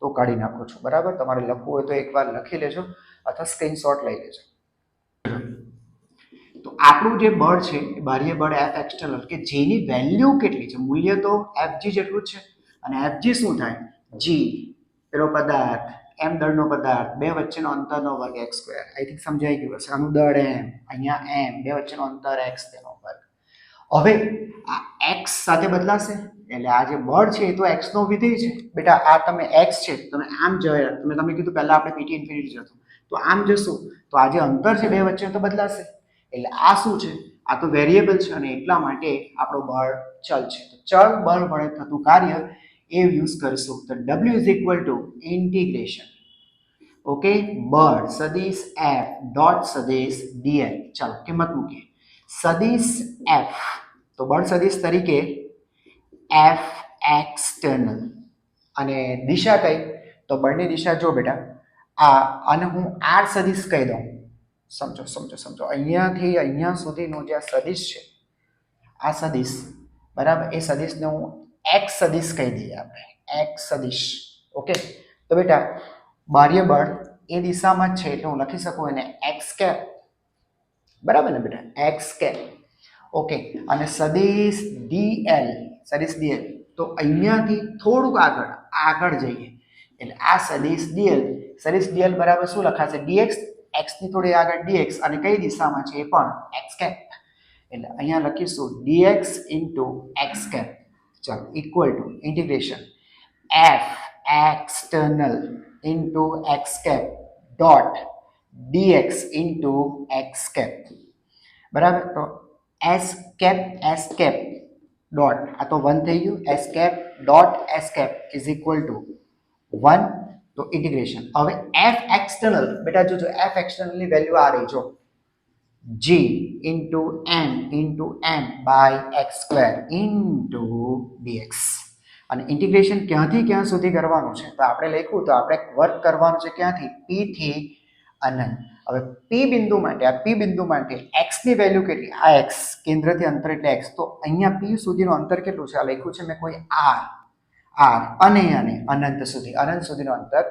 તો કાઢી નાખું છું. બરાબર? તમારે લખવું હોય તો એકવાર લખી લેજો અથવા સ્ક્રીનશોટ લઈ લેજો. તો આપણું જે બળ છે એ બાહ્ય બળ એફ એક્સટર્નલ, કે જેની વેલ્યુ કેટલી છે? મૂલ્ય તો એફ જી જેટલું જ છે. અને એફ જી શું થાય? જી પેલો પદાર્થ, એમ દળનો પદાર્થ, બે વચ્ચેનો અંતરનો વર્ગ એક્સ સ્ક્વેર. આઈ થિંક સમજાઈ ગયું હશે. આનું દળ એમ, અહીંયા એમ, બે વચ્ચેનો અંતર એક્સ, તેનો વર્ગ. હવે આ એક્સ સાથે બદલાશે, એટલે આ જે બળ છે એ તો એક્સ નો વિધેય છે. બેટા આ તમે એક્સ છે, તમે આમ જાય, તમને કીધું પહેલા આપણે પીટી ઇન્ફિનિટી જતું, તો આમ જશું તો આ જે અંતર છે બે વચ્ચે તો બદલાશે. એટલે આ શું છે? આ તો વેરિયેબલ છે અને એટલા માટે આપણો બળ ચલ છે. તો ચલ બળ વડે થતું કાર્ય એ યુઝ કરીશું. તો W is equal to integration, okay, બળ સદિશ F ડોટ સદિશ DL. ચાલો, કિંમત મૂકીએ. સદિશ F, તો બળ સદિશ તરીકે F એક્સટર્નલ. અને દિશા કઈ? તો બળની દિશા જો બેટા આ, અને હું R સદિશ કહી દઉં. સમજો અહીંયાથી અહીંયા સુધીનો જે આ સદિશ છે, આ સદિશ, બરાબર, એ સદિશને હું એક્સ સદિશ કહી દઈએ આપણે, એક્સ સદિશ. ઓકે, તો બેટા બાહ્ય બળ એ દિશામાં જ છે એટલે હું લખી શકું એને એક્સ કેપ. બરાબર ને બેટા? X cap. ઓકે, અને સદિશ DL, સદિશ DL, તો અહીંયાથી થોડુંક આગળ જઈએ એટલે આ સદિશ DL બરાબર શું લખાશે? DX. x ની થોડી આગળ dx, અને કઈ દિશામાં છે? એ પણ x કેપ. એટલે અહીંયા લખીશું dx ઇન્ટુ x કેપ. ચાલો, equal to integration f external into x cap dot dx into x cap. બરાબર? તો s કેપ ડોટ, આ તો 1 થઈ ગયું, s cap dot s cap is equal to 1. તો ઇન્ટિગ્રેશન. હવે f એક્સટર્નલ, બેટા જોજો f એક્સટર્નલ ની વેલ્યુ આ રહી, જો g into m by x square into dx. અને ઇન્ટિગ્રેશન ક્યાંથી ક્યાં સુધી કરવાનું છે? તો આપણે લખ્યું, તો આપણે વર્ક કરવાનું છે ક્યાંથી? p થી અનંત. હવે p બિંદુ માટે, આ p બિંદુ માટે x ની વેલ્યુ કેટલી? આ x, કેન્દ્રથી અંતર એટલે x. તો અહીંયા p સુધીનું અંતર કેટલું છે? આ લખ્યું છે મેં કોઈ r, અને અનંત સુધીનું અંતર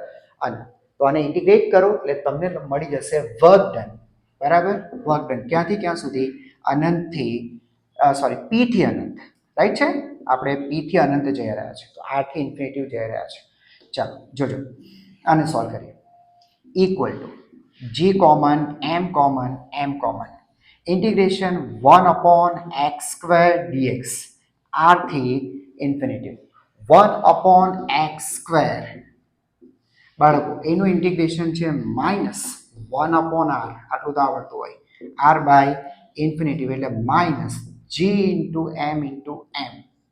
અનંત. તો આને ઇન્ટિગ્રેટ કરો એટલે તમને મળી જશે વર્ક ડન. બરાબર? વર્ક ડન ક્યાંથી ક્યાં સુધી? અનંતથી p થી અનંત. રાઈટ છે? આપણે p થી અનંત જઈ રહ્યા છે, તો r થી ઇન્ફિનિટી જઈ રહ્યા છે. ચાલો જોજો, આને સોલ્વ કરીએ. Equal to g common, m common, integration 1/x² dx, r થી ઇન્ફિનિટી 1/x². બાળકો એનું ઇન્ટિગ્રેશન છે -1/r, આટલું તો આવડતું હોય, r બાય ઇન્ફિનિટી એટલે માઇનસ g ઇન્ટુ m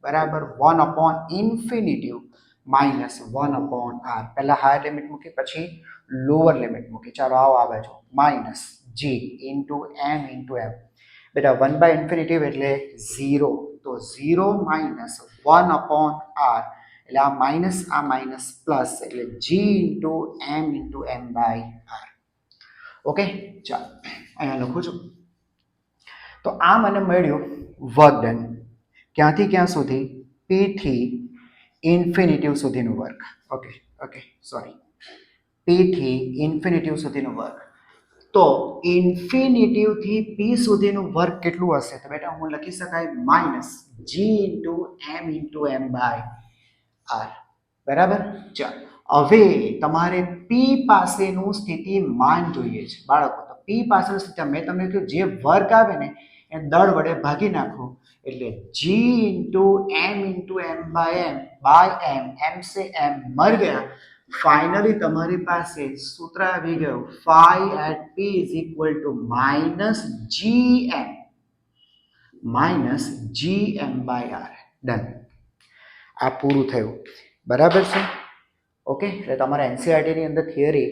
બરાબર 1/∞ માઇનસ 1/r. પહેલા હાયર લિમિટ મૂકી પછી લોઅર લિમિટ મૂકી. ચાલો આવો આ બાજુ minus g into m into m. બેટા 1/∞ એટલે 0, તો 0 માઇનસ 1/r એટલે આ માઇનસ પ્લસ એટલે g into m by r. Okay, ચાલો અહીંયા લખું છું. તો આ મને મળ્યું વર્ક ડન. ક્યાંથી ક્યાં સુધી? p થી ઇન્ફિનિટિવ સુધીનું વર્ક. ઓકે સોરી, p થી ઇન્ફિનિટિવ સુધીનું વર્ક. તો ઇન્ફિનિટિવ થી p સુધીનું વર્ક કેટલું હશે? તો બેટા હું લખી શકાય minus g into m by r. બરાબર. ચાલો હવે તમારે p પાસેનું સ્થિતિમાન જોઈએ છે બાળકો. તો p પાસેનું સ્થિતિમાન મેં તમને કહ્યું જે વર્ક આવે ને એ દળ વડે ભાગી નાખો એટલે g into m by m से m मर गया. फाइनली તમારી પાસે સૂત્ર આવી ગયું phi at p is equal to -gm by r. Done. આ પૂરું થયું. બરાબર છે. ઓકે, એટલે તમારે એનસીઈઆરટી ની અંદર થિયરી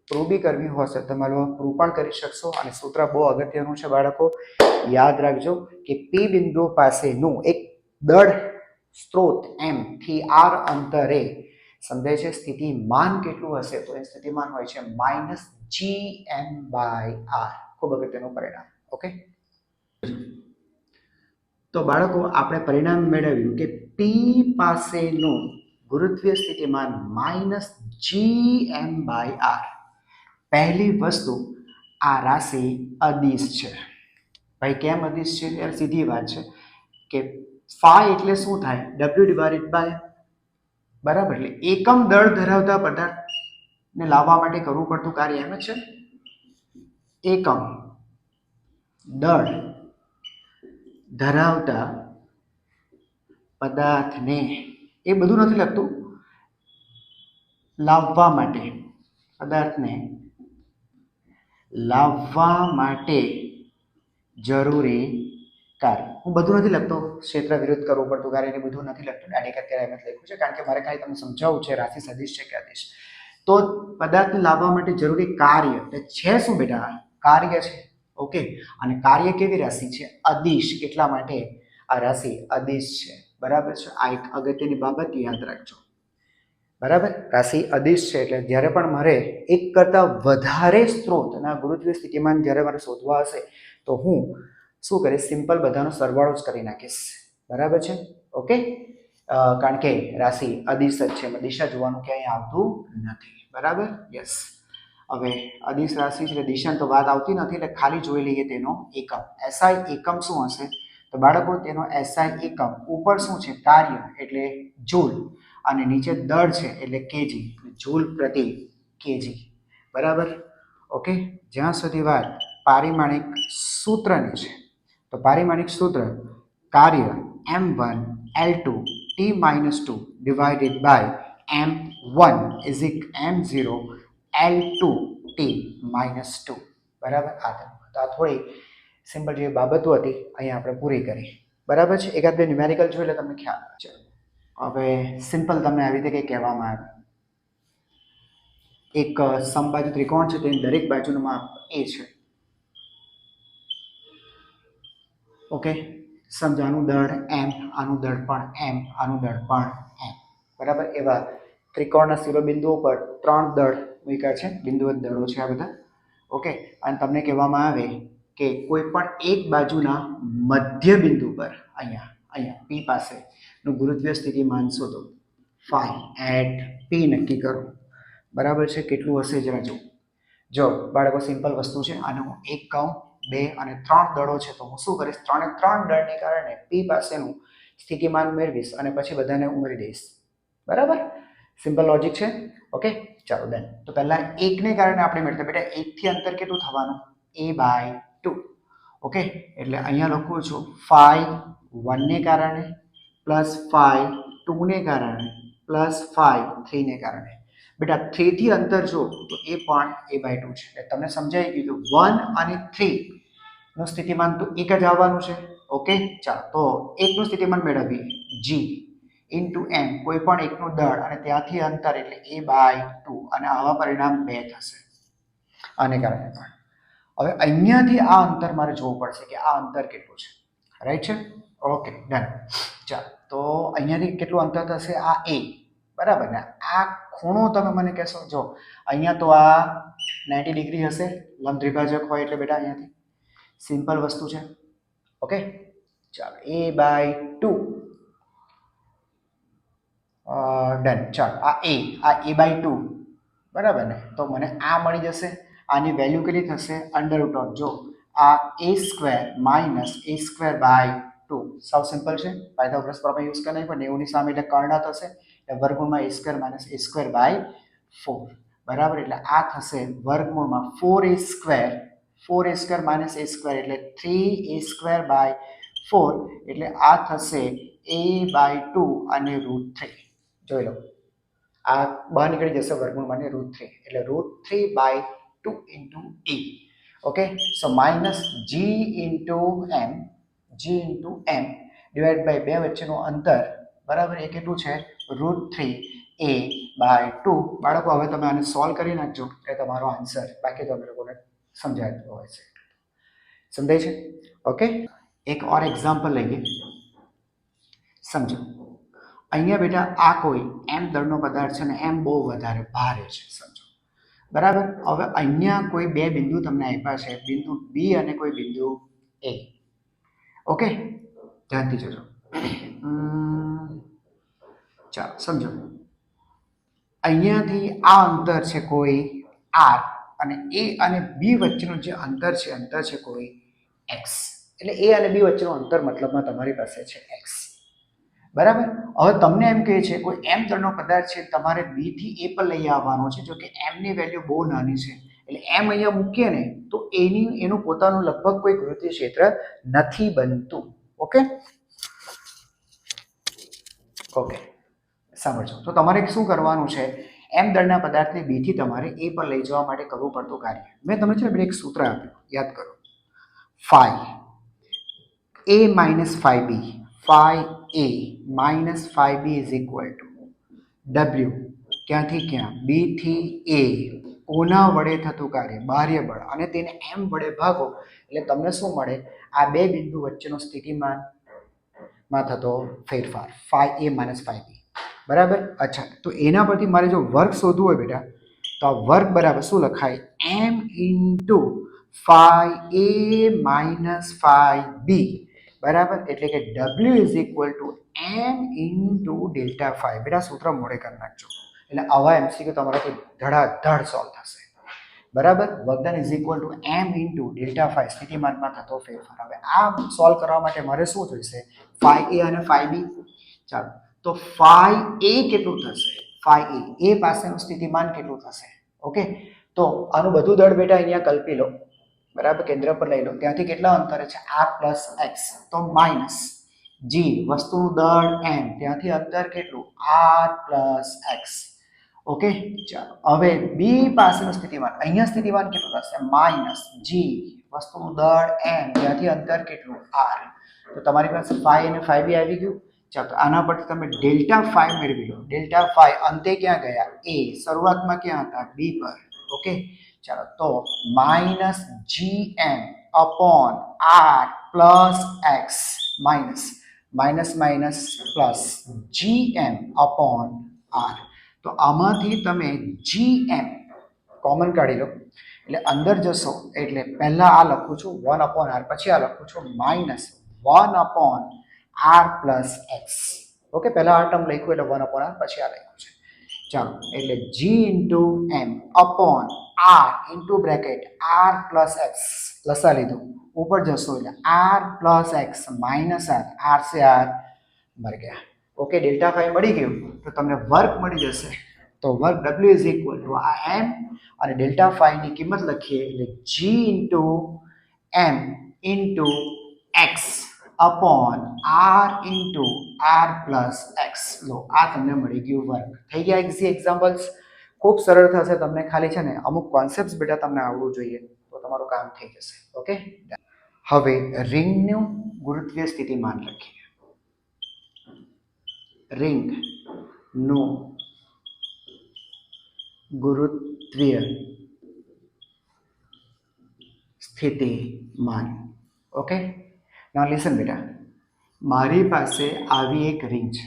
પ્રૂવ બી કરવી હશે તમારે પ્રૂવ પણ કરી શકશો. અને સૂત્ર બહુ અગત્યનું છે બાળકો, યાદ રાખજો કે પી બિંદુ પાસેનું એક દળ સ્ત્રોત m થી r અંતરે સમજાય છે સ્થિતિમાન કેટલું હશે? તો એ સ્થિતિમાન હોય છે -gm બાય r. ખૂબ અગત્યનું પરિણામ. ઓકે, તો બાળકો આપણે પરિણામ મેળવ્યું કે p પાસેનું ગુરુત્વીય સ્થિતિમાન -gm બાય r. પહેલી વસ્તુ, આ રાશિ અદિશ છે. ભાઈ કેમ અદિશ છે? યાર સીધી વાત છે કે phi એટલે શું થાય? w ડિવાઇડેડ બાય, બરાબર, એટલે એકમ દળ ધરાવતા પદાર્થને લાવવા માટે કરવું પડતું કાર્ય એમ જ છે. એકમ દળ ધરાવતા પદાર્થને, એ બધું નથી લખતું, લાવવા માટે, પદાર્થને લાવવા માટે જરૂરી કાર્ય. હું બધું નથી લખતો, ક્ષેત્ર વિરુદ્ધ કરવું પડતું કાર્ય ને બધું નથી લખતો, ડાયરેક્ટ અત્યારે એમ જ લખ્યું છે કારણ કે મારે ખાલી તમને સમજાવવું છે રાશિ સદિશ છે કે અદિશ. તો પદાર્થને લાવવા માટે જરૂરી કાર્ય એટલે છે શું બેટા? કાર્ય છે. ઓકે, અને કાર્ય કેવી રાશિ છે? અદિશ. એટલા માટે આ રાશિ અદિશ છે. બરાબર છે. આ એક અગત્યની બાબત યાદ રાખજો. બરાબર, રાશિ અદિશ છે એટલે જ્યારે પણ મારે એક કરતાં વધારે સ્ત્રોતના ગુરુત્વીય સ્થિતિમાન જ્યારે મારે શોધવા હશે તો હું શું કરીશ? સિમ્પલ બધાનો સરવાળો જ કરી નાખીશ. બરાબર છે. ઓકે, કારણ કે રાશિ અદિશ જ છે, દિશા જોવાનું ક્યાંય આવતું નથી. બરાબર, યસ. હવે અદિશ રાશિ છે એટલે દિશાની તો વાત આવતી નથી, એટલે ખાલી જોઈ લઈએ તેનો એકમ. એસઆઈ એકમ શું હશે? તો બાળકો તેનો એસઆઈ એકમ ઉપર શું છે? કાર્ય એટલે જૂલ, અને નીચે દળ છે એટલે કેજી, જૂલ પ્રતિ કેજી. બરાબર. ઓકે, જ્યાં સુધી વાત પારિમાણિક સૂત્રની છે તો પારિમાણિક સૂત્ર કાર્ય m1 L2 t-2 divided by m1 is m0 L2 t-2. બરાબર. આ થોડી સિમ્પલ જેવી બાબતો હતી અહીંયા આપણે પૂરી કરી. બરાબર છે. એકાદ બે ન્યુમેરિકલ જોઈ એટલે તમને ખ્યાલ આવે છે. હવે સિમ્પલ તમને આવી રીતે કંઈ કહેવામાં આવે, એક સમબાજુ ત્રિકોણ છે તેની દરેક બાજુનું માપ a છે. ઓકે, સમજો આનું દળ m, આનું દળ પણ m, આનું દળ પણ m. બરાબર. એવા ત્રિકોણના શિરોબિંદુઓ પર 3 દળ મૂક્યા છે, બિંદુવત દળો છે આ બધા. ઓકે, અને તમને કહેવામાં આવે કે કોઈ પણ એક બાજુના મધ્ય બિંદુ પર અહીંયા p પાસે નું ગુરુત્વીય સ્થિતિમાન શોધો. phi at p નક્કી કરો. બરાબર છે. કેટલું હશે જરા જો બાળકો સિમ્પલ વસ્તુ છે. આને હું 1 કહું, 2 અને 3 દળો છે તો હું શું કરીશ? 3 દળને કારણે p પાસેનું સ્થિતિમાન મેળવીશ અને પછી બધાને ઉમેરી દઈશ. બરાબર, સિમ્પલ લોજિક છે. ઓકે, ચાલો ડન. તો પહેલા 1 ને કારણે આપણે મેળવ્યું બેટા 1 થી અંતર કેટલું થવાનું? a/2. ઓકે, એટલે અહીંયા લખું છું phi 1 ને કારણે પ્લસ phi 2 ને કારણે પ્લસ phi 3 ને કારણે. બેટા 3 થી અંતર જો તો એ પણ a/2 છે. એટલે તમને સમજાઈ ગયું 1 અને 3 નું સ્થિતિમાન તો એક જ આવવાનું છે. ઓકે ચાલો તો એકનું સ્થિતિમાન મેળવીએ જી ઇન્ટુ એમ કોઈ પણ એકનું દળ અને ત્યાંથી અંતર એટલે a/2 અને આવા પરિણામ 2 થશે આને કારણે પણ હવે અહીંયાથી આ અંતર મારે જોવું પડશે કે આ અંતર કેટલું છે રાઈટ છે ઓકે ડન ચાલો તો અહીંયાથી કેટલું અંતર થશે આ a બરાબર ને આ ખૂણો તમે મને કહેશો જો અહીંયા તો આ 90 ડિગ્રી હશે લંબ દ્વિભાજક હોય એટલે બેટા અહીંયાથી સિમ્પલ વસ્તુ છે ઓકે ચાલો a/2 ડન ચાલો આ a/2 બરાબર ને તો મને આ મળી જશે આની વેલ્યુ કેટલી થશે અંડર રૂટ ઓફ જો આ a² - a²/2 સાવ સિમ્પલ છે પાયથાગોરસ પ્રમેય યુઝ કરનાર પણ 90 ની સામે એટલે કર્ણ થશે એટલે વર્ગમૂળમાં a² - a²/4 બરાબર એટલે આ થશે વર્ગમૂળમાં 4a² એટલે 3a²/4 એટલે આ થશે a/2 અને √3 જોઈ લો આ બહાર નીકળી જશે વર્ગમૂળમાં √3 એટલે √3/2 into a okay so minus g into m divide by 2 વચ્ચેનું અંતર બરાબર એ કેટલું છે √3a/2 બાળકો હવે તમે આને સોલ્વ કરી નાખજો કે તમારો આન્સર બાકી તમે લોકોને સમજાતું હોય છે સમજાય છે ઓકે એક ઓર એક્ઝામ્પલ લઈએ સમજો અહીંયા બેટા આ કોઈ m દળનો પદાર્થ છે ને m બહુ વધારે ભારે છે સમજો બરાબર હવે અહીંયા કોઈ બે બિંદુ તમને આપ્યા છે બિંદુ બી અને કોઈ બિંદુ એ ઓકે ધ્યાનથી જોજો ચાલો સમજો અહીંયાથી આ અંતર છે કોઈ r અને a અને b વચ્ચેનું જે અંતર છે કોઈ x એટલે a અને b વચ્ચેનું અંતર મતલબમાં તમારી પાસે છે x બરાબર હવે તમને એમ કહે છે કોઈ m દળનો પદાર્થ છે તમારે b થી a પર લઈ આવવાનો છે જો કે m ની વેલ્યુ બહુ નાની છે એટલે m અહીંયા મૂકીએ ને તો એનું પોતાનું લગભગ કોઈ વૃત્તીય ક્ષેત્ર નથી બનતું ઓકે ઓકે સમજો તો તમારે શું કરવાનું છે m દળના પદાર્થને b થી તમારે a પર લઈ જવા માટે કરવું પડતું કાર્ય મેં તમને છે ને એક સૂત્ર આપ્યું યાદ કરો phi a minus phi b phi a minus phi b is equal to w ક્યાંથી ક્યાં b થી a કોના વડે થતું કાર્ય બાહ્ય બળ અને તેને m વડે ભાગો એટલે તમને શું મળે આ બે બિંદુ વચ્ચેનો સ્થિતિમાનમાં થતો ફેરફાર phi a minus phi b બરાબર અચ્છા તો એના પરથી મારે જો વર્ગ શોધવું હોય બેટા તો આ વર્ગ બરાબર શું લખાય m into phi a minus phi b બરાબર એટલે કે w is equal to m into delta phi બેટા સૂત્ર મોડે કરી નાખજો એટલે આવા એમસીક્યુ તમારાથી ધડાધડ સોલ્વ થશે બરાબર વર્ગદાન is equal to m into delta phi સ્થિતિમાનમાં થતો ફેરફાર હવે આ સોલ્વ કરવા માટે મારે શું જોઈશે phi a અને phi b ચાલો તો phi a કેટલું થશે phi a પાસેનું સ્થિતિમાન કેટલું થશે ઓકે તો આનું બધું દળ બેટા અહીંયા કલ્પી લો બરાબર કેન્દ્ર પર લઈ લો ત્યાંથી કેટલા અંતરે છે r plus x તો માઇનસ g વસ્તુનું દળ m ત્યાંથી અંતર કેટલું r plus x ઓકે ચાલો હવે b પાસેનું સ્થિતિમાન અહીંયા સ્થિતિમાન કેટલું થશે માઇનસ g વસ્તુનું દળ m ત્યાંથી અંતર કેટલું r તો તમારી પાસે phi અને phi b આવી ગયું ચાલો આના પરથી તમે ડેલ્ટા phi મેળવી લો ડેલ્ટા phi અંતે ક્યાં ગયા a શરૂઆતમાં ક્યાં હતા b પર ઓકે ચાલો તો minus gm upon r plus x minus plus gm upon r તો આમાંથી તમે gm કોમન કાઢી લો એટલે અંદર જશો એટલે પહેલા આ લખું છું 1 અપોન r પછી આ લખું છું minus 1 upon r plus x okay પહેલા આ ટર્મ લખ્યું એટલે 1 અપોન r પછી આ લખ્યું છે ચાલો એટલે g into m upon r into bracket r plus x લસા લીધું ઉપર જશો એટલે r plus x minus r से r મર ગયા ઓકે ડેલ્ટા ફાઈ મળી ગયું તો તમને વર્ક મળી જશે તો work w is equal to આ m અને ડેલ્ટા ફાઈની કિંમત લખીએ એટલે g into m into x upon r into r plus x લો આ તમને મળી ગયું વર્ક થઈ ગયા ઇઝી એક્ઝામ્પલ્સ ખૂબ સરળ થશે તમને ખાલી છે ને અમુક કોન્સેપ્ટ્સ બેટા તમને આવડવું જોઈએ તો તમારું કામ થઈ જશે ઓકે હવે રિંગનું ગુરુત્વીય સ્થિતિમાન લખીએ. રિંગનું ગુરુત્વીય સ્થિતિમાન. ઓકે, નાઉ લિસન બેટા, મારી પાસે આવી એક રિંગ છે,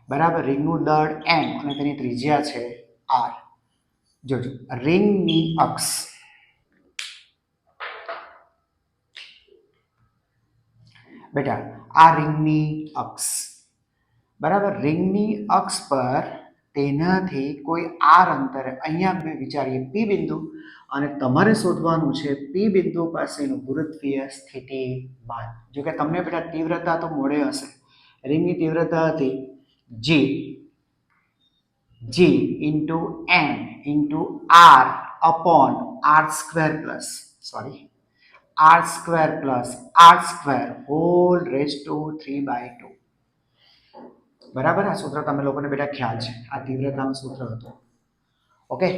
બરાબર. રિંગનું દળ m અને તેની ત્રિજ્યા છે r. જોજો, રિંગની અક્ષ, બેટા આ રિંગની અક્ષ, બરાબર. રિંગની અક્ષ પર તેનાથી કોઈ r અંતરે, અહીંયા આપણે વિચારીએ p બિંદુ, અને તમારે શોધવાનું છે p બિંદુ પાસેનું ગુરુત્વીય સ્થિતિમાન. જો કે તમને બેટા તીવ્રતા તો મોડે હશે. રિંગની તીવ્રતા હતી g into m into r upon r square plus r square whole raise to 3/2. બરાબર. આ સૂત્ર તમે લોકોને બેટા ખ્યાલ છે, આ તીવ્રતાનું સૂત્ર હતું. ઓકે,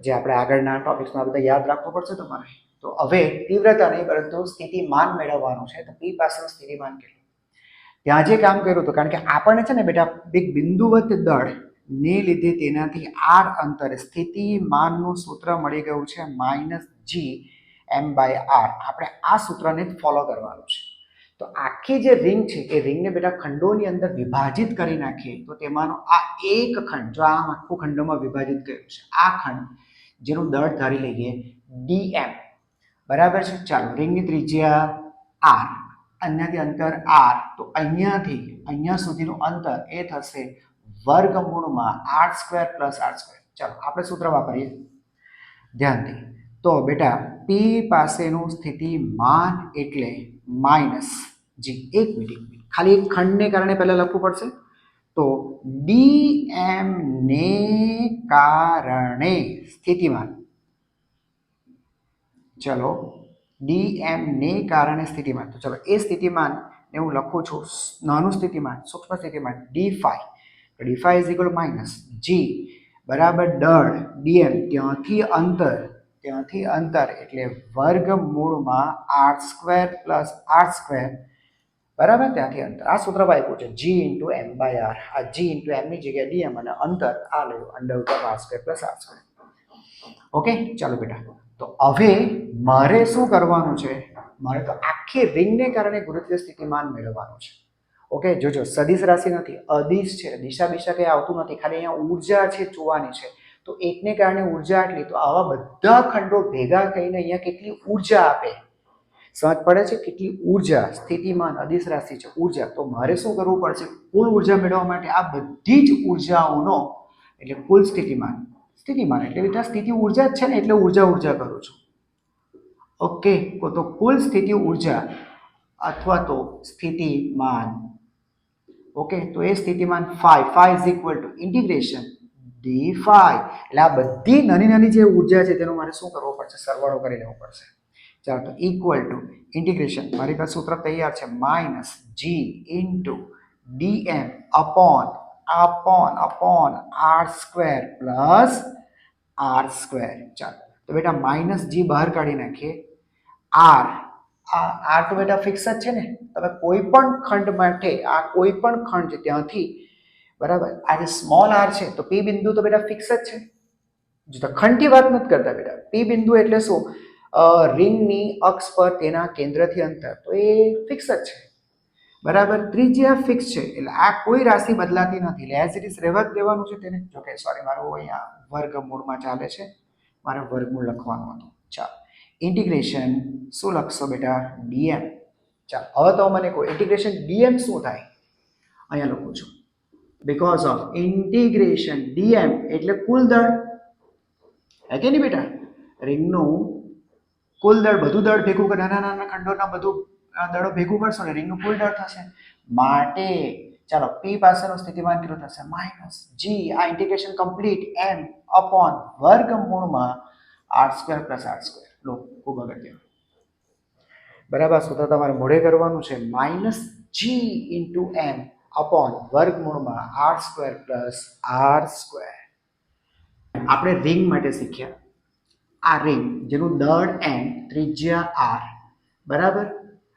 જે આપણે આગળના ટોપિક્સમાં બધા યાદ રાખવું પડશે તમારે. તો હવે તીવ્રતા નહીં પરંતુ સ્થિતિમાન મેળવવાનું છે. તો p પાસેનું સ્થિતિમાન કેટલું? ત્યાં જે કામ કર્યું હતું, કારણ કે આપણને છે ને બેટા એક બિંદુવત દળ ને લીધે તેનાથી r અંતરે સ્થિતિમાનનું સૂત્ર મળી ગયું છે -gm/r. આપણે આ સૂત્રને જ ફોલો કરવાનું છે. તો આખી જે રિંગ છે એ રિંગને બેટા ખંડોની અંદર વિભાજિત કરી નાખીએ તો તેમાંનો આ એક ખંડ, જો આ આખું ખંડોમાં વિભાજિત કર્યું છે, આ ખંડ જેનું દળ ધારી લઈએ dm, બરાબર છે. ચાલો, રિંગની ત્રિજ્યા r, અહીંયાથી અંતર r, તો અહીંયાથી અહીંયા સુધીનું અંતર એ થશે વર્ગમૂળમાં r² + r². ચાલો આપણે સૂત્ર વાપરીએ ધ્યાનથી. તો બેટા p પાસેનું સ્થિતિમાન એટલે -g. એક મિનિટ, ખાલી એક ખંડને કારણે પહેલા લખવું પડશે. તો dm ને કારણે સ્થિતિમાન, ચલો dm ને કારણે સ્થિતિમાન. તો ચલો એ સ્થિતિમાન ને હું લખું છું નાનું સ્થિતિમાન, સૂક્ષ્મ સ્થિતિમાન d5. તો d5 = -g બરાબર દળ dm, ત્યાંથી અંતર એટલે વર્ગમૂળમાં r² + r², બરાબર. ત્યાંથી અંતર, આ સૂત્ર આપ્યું છે g × m/r. આ g × m ની જગ્યાએ dm અને અંતર આ લેવું √r² + r². ઓકે, ચાલો બેટા. તો હવે મારે શું કરવાનું છે? મારે તો આખી રિંગને કારણે ગુરુત્વીય સ્થિતિમાન મેળવવાનું છે. ઓકે, જોજો સદિશ રાશિ નથી, અદિશ છે, દિશા બિશા કંઈ આવતું નથી, ખાલી અહીંયા ઉર્જા છે જોવાની છે. તો એકને કારણે ઉર્જા આટલી, તો આવા બધા ખંડો ભેગા થઈને અહીંયા કેટલી ઉર્જા આપે, સમજ પડે છે? કેટલી ઉર્જા, સ્થિતિમાન, અદિશ રાશિ છે, ઉર્જા. તો મારે શું કરવું પડશે? કુલ ઉર્જા મેળવવા માટે આ બધી જ ઉર્જાઓનો એટલે કુલ સ્થિતિમાન એટલે બેટા સ્થિતિ ઉર્જા જ છે ને, એટલે ઉર્જા કરું છું. ઓકે, તો કુલ સ્થિતિ ઉર્જા અથવા તો સ્થિતિમાન. ઓકે, તો એ સ્થિતિમાન ϕ = ઇન્ટિગ્રેશન d5. એટલે આ બધી નાની જે ઉર્જા છે તેનો મારે શું કરવો પડશે? સરવાળો કરી લેવો પડશે. ચાલો, તો = ઇન્ટિગ્રેશન, મારી પાસે સૂત્ર તૈયાર છે -g × dm upon r² + r². ચાલો, તો બેટા -g બહાર કાઢી નાખીએ. r તો બેટા ફિક્સ જ છે ને, તમે કોઈ પણ ખંડ માટે, આ કોઈ પણ ખંડ છે ત્યાંથી, બરાબર, આ જે સ્મોલ r છે તો p બિંદુ તો બેટા ફિક્સ જ છે. જો તો ખંડની વાત નથી કરતા બેટા, p બિંદુ એટલે શું? રિંગની અક્ષ પર તેના કેન્દ્રથી અંતર, તો એ ફિક્સ જ છે, બરાબર. ત્રિજ્યા ફિક્સ છે, એટલે આ કોઈ રાશિ બદલાતી નથી, એટલે એઝ ઇટ ઇઝ રહેવા જ દેવાનું છે તેને. જો કે સોરી, મારું અહીંયા વર્ગમૂળમાં ચાલે છે, મારે વર્ગમૂળ લખવાનું હતું. ચાલો, ઇન્ટિગ્રેશન શું લખશો બેટા? dm. ચાલો, હવે તો મને કહો ઇન્ટિગ્રેશન dm શું થાય? અહીંયા લખું છું, બીકોઝ ઓફ ઇન્ટિગ્રેશન dm એટલે કુલ દળ, હે કે નહીં બેટા? રિંગનું કુલ દળ, બધું દળ ભેગું કરે, નાના ખંડોના બધું દળો ભેગું કરશો ને રિંગનું કુલ દળ થશે. માટે ચાલો, p પાસેનું સ્થિતિમાન કેટલું થશે? -g, આ ઇન્ટિગ્રેશન કમ્પ્લીટ m અપોન વર્ગમૂળમાં r² + r². લો, ખૂબ અગત્યનું, બરાબર. સૂત્ર તમારે મોઢે કરવાનું છે -g × m અપોન વર્ગમૂળમાં r² + r². આપણે રિંગ માટે શીખ્યા, આ રિંગ જેનું દળ m, ત્રિજ્યા r, બરાબર.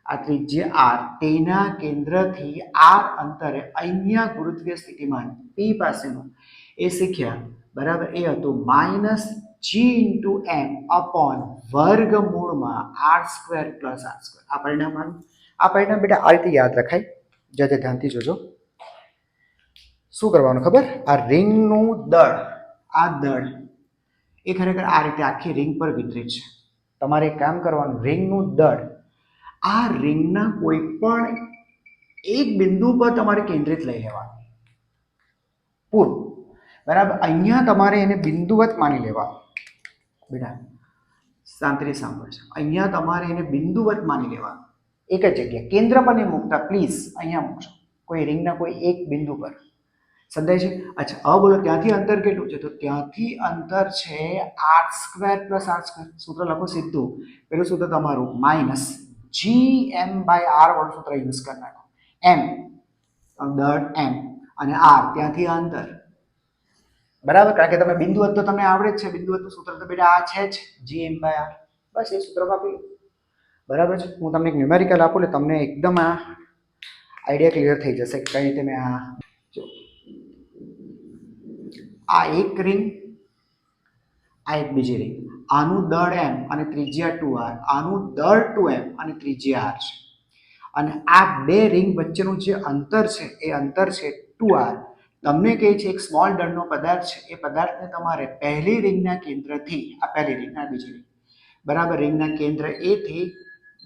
આ ત્રિજ્યા આર, તેના કેન્દ્રથી આર અંતરે અહીંયા ગુરુત્વીય સ્થિતિમાન પી પાસેનું એ શીખ્યા. બરાબર. એ હતું minus G into M upon વર્ગમૂળમાં R square plus R square. આ પરિણામ બેટા આ રીતે યાદ રખાય. જજે ધ્યાનથી જોજો. શું કરવાનું ખબર? આ રિંગનું દળ, આ દળ એ ખરેખર આ રીતે આખી રિંગ પર વિતરિત છે. તમારે એક કામ કરવાનું, રિંગનું દળ આ રિંગના કોઈ પણ એક બિંદુ પર તમારે કેન્દ્રિત લઈ લેવાનું. પૂરું. બરાબર. અહીંયા તમારે એને બિંદુવત માની લેવાનું. બેટા શાંતિથી સાંભળજો. અહીંયા તમારે એને બિંદુવત માની લેવાનું. એક જ જગ્યા, કેન્દ્ર પર નહીં મૂકતા પ્લીઝ, અહીંયા મૂકજો કોઈ રિંગના કોઈ એક બિંદુ પર. સમજાય છે? અચ્છા, હવે બોલો ત્યાંથી અંતર કેટલું છે? તો ત્યાંથી અંતર છે R square plus R square. સૂત્ર લખો સીધું. પેલું સૂત્ર તમારું minus G M by R વાળું સૂત્ર યુઝ કરી નાખો. એમ દળ એમ અને આર ત્યાંથી અંતર. બરાબર. કારણ કે તમે બિંદુવત તો તમને આવડે જ છે. બિંદુવતનું સૂત્ર તો બેટા આ છે જ, જી એમ બાય આર. બસ એ સૂત્ર વાપરી લો. બરાબર છે. હું તમને એક ન્યુમેરિકલ આપું એટલે તમને એકદમ આ આઈડિયા ક્લિયર થઈ જશે કઈ રીતે મેં આ જો આ એક રિંગ, આ એક બીજી રિંગ, આનું દળ એમ અને ત્રિજ્યા 2r, આનું દળ 2m અને ત્રિજ્યા r છે. અને આ બે રિંગ વચ્ચેનું જે અંતર છે એ અંતર છે 2r. તમને કહે છે એક સ્મોલ દળનો પદાર્થ છે, એ પદાર્થને તમારે પહેલી રિંગના કેન્દ્રથી, આ પહેલી રિંગ આ બીજી રિંગ, બરાબર, રિંગના કેન્દ્ર એ થી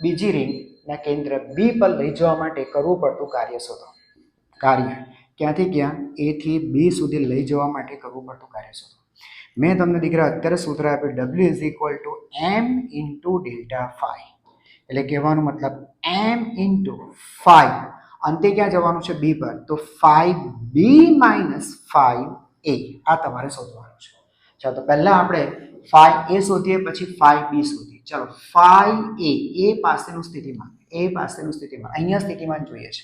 બીજી રિંગના કેન્દ્ર બી પર લઈ જવા માટે કરવું પડતું કાર્ય શોધો. કાર્ય ક્યાંથી ક્યાં? એ થી બી સુધી લઈ જવા માટે કરવું પડતું કાર્ય શોધો. મેં તમને દીકરા અત્યારે સૂત્ર આપ્યું, W is equal to M into delta phi. એટલે કહેવાનો મતલબ એમ ઇન્ટુ ફાઈ, અંતે ક્યાં જવાનું છે? બી પર. તો 5b માઇનસ 5a આ તમારે શોધવાનું છે. ચાલો તો પહેલા આપણે 5a શોધીએ, પછી 5b શોધીએ. ચાલો 5a એ પાસેનું સ્થિતિમાન, એ પાસેનું સ્થિતિમાન અહીંયા સ્થિતિમાન જોઈએ છે.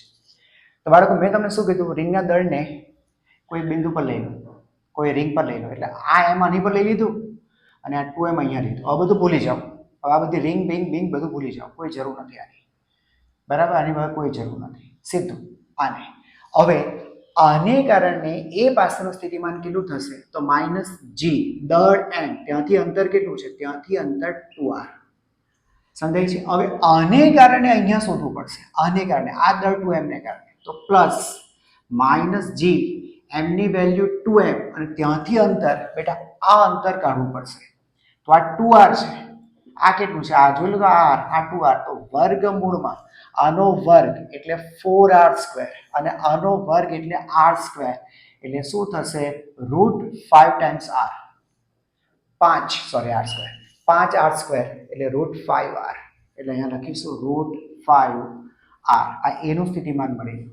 તો બાળકો મેં તમને શું કીધું? રિંગના દળને કોઈ બિંદુ પર લઈ લો, કોઈ રિંગ પર લઈ લો. એટલે આ એમ આની પર લઈ લીધું અને આ 2m અહીંયા લીધું. હવે બધું ભૂલી જાઓ. હવે આ બધી રિંગ બિંગ બધું ભૂલી જાઓ. કોઈ જરૂર નથી આની. બરાબર. આની પાસે કોઈ જરૂર નથી. સીધું આને. હવે આને કારણે એ પાસેનું સ્થિતિમાન કેટલું થશે? તો માઇનસ જી દળ એમ, ત્યાંથી અંતર કેટલું છે? ત્યાંથી અંતર 2r. સમજાય છે? હવે આને કારણે અહીંયા શોધવું પડશે. આને કારણે આ દળ 2m ને કારણે તો પ્લસ માઇનસ જી એમની વેલ્યુ 2m અને ત્યાંથી અંતર બેટા આ અંતર કાઢવું પડશે. તો આ 2r છે. આ કેટલું છે? આ જોઈ લો તો r, આ 2r. તો વર્ગમૂળમાં આનો વર્ગ એટલે 4r સ્ક્વેર અને આનો વર્ગ એટલે r સ્ક્વેર. એટલે શું થશે? Root 5 times r, 5 sorry r square, 5r square એટલે રૂટ 5r. એટલે અહીંયા લખીશું રૂટ 5r. આ એનું સ્થિતિમાન મળી ગયું.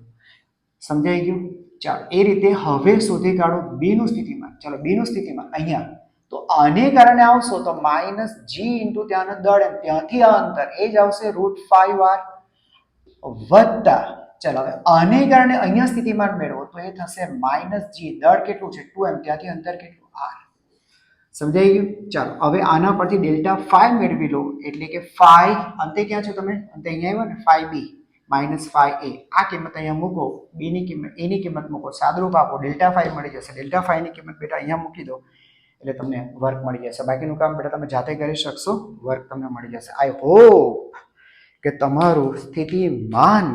સમજાઈ ગયું? ચાલો એ રીતે હવે શોધી કાઢો બીનું સ્થિતિમાન. ચાલો બીનું સ્થિતિમાન અહીંયા. તો આને કારણે આવશો તો માઇનસ જી ઇન્ટુ ત્યાંનો દળ એમ, ત્યાંથી આ અંતર એ જ આવશે રૂટ 5r વત્તા. ચાલો હવે આને કારણે અહીંયા સ્થિતિમાન મેળવો તો એ થશે માઇનસ જી, દળ કેટલું છે? 2m, ત્યાંથી અંતર કેટલું? r. સમજાઈ ગયું? ચાલો હવે આના પરથી ડેલ્ટા 5 મેળવી લો. એટલે કે 5 અંતે ક્યાં છો તમે? અંતે અહીંયા આવ્યો ને 5b માઇનસ 5a. આ કિંમત અહીંયા મૂકો, બીની કિંમત, એની કિંમત મૂકો, સાદરૂપ આપો, ડેલ્ટા 5 મળી જશે. ડેલ્ટા 5 ની કિંમત બેટા અહીંયા મૂકી દો એટલે તમને વર્ક મળી જશે. બાકીનું કામ બેટા તમે જાતે કરી શકશો. વર્ક તમને મળી જશે. આઈ હોપ કે તમારું સ્થિતિમાન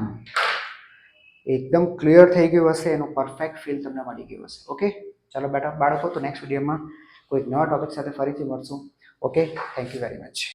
એકદમ ક્લિયર થઈ ગયું હશે, એનું પરફેક્ટ ફીલ તમને મળી ગયું હશે. ઓકે, ચાલો બેટા બાળકો, તો નેક્સ્ટ વિડીયોમાં કોઈક નવા ટોપિક સાથે ફરીથી મળશું. Okay, thank you very much.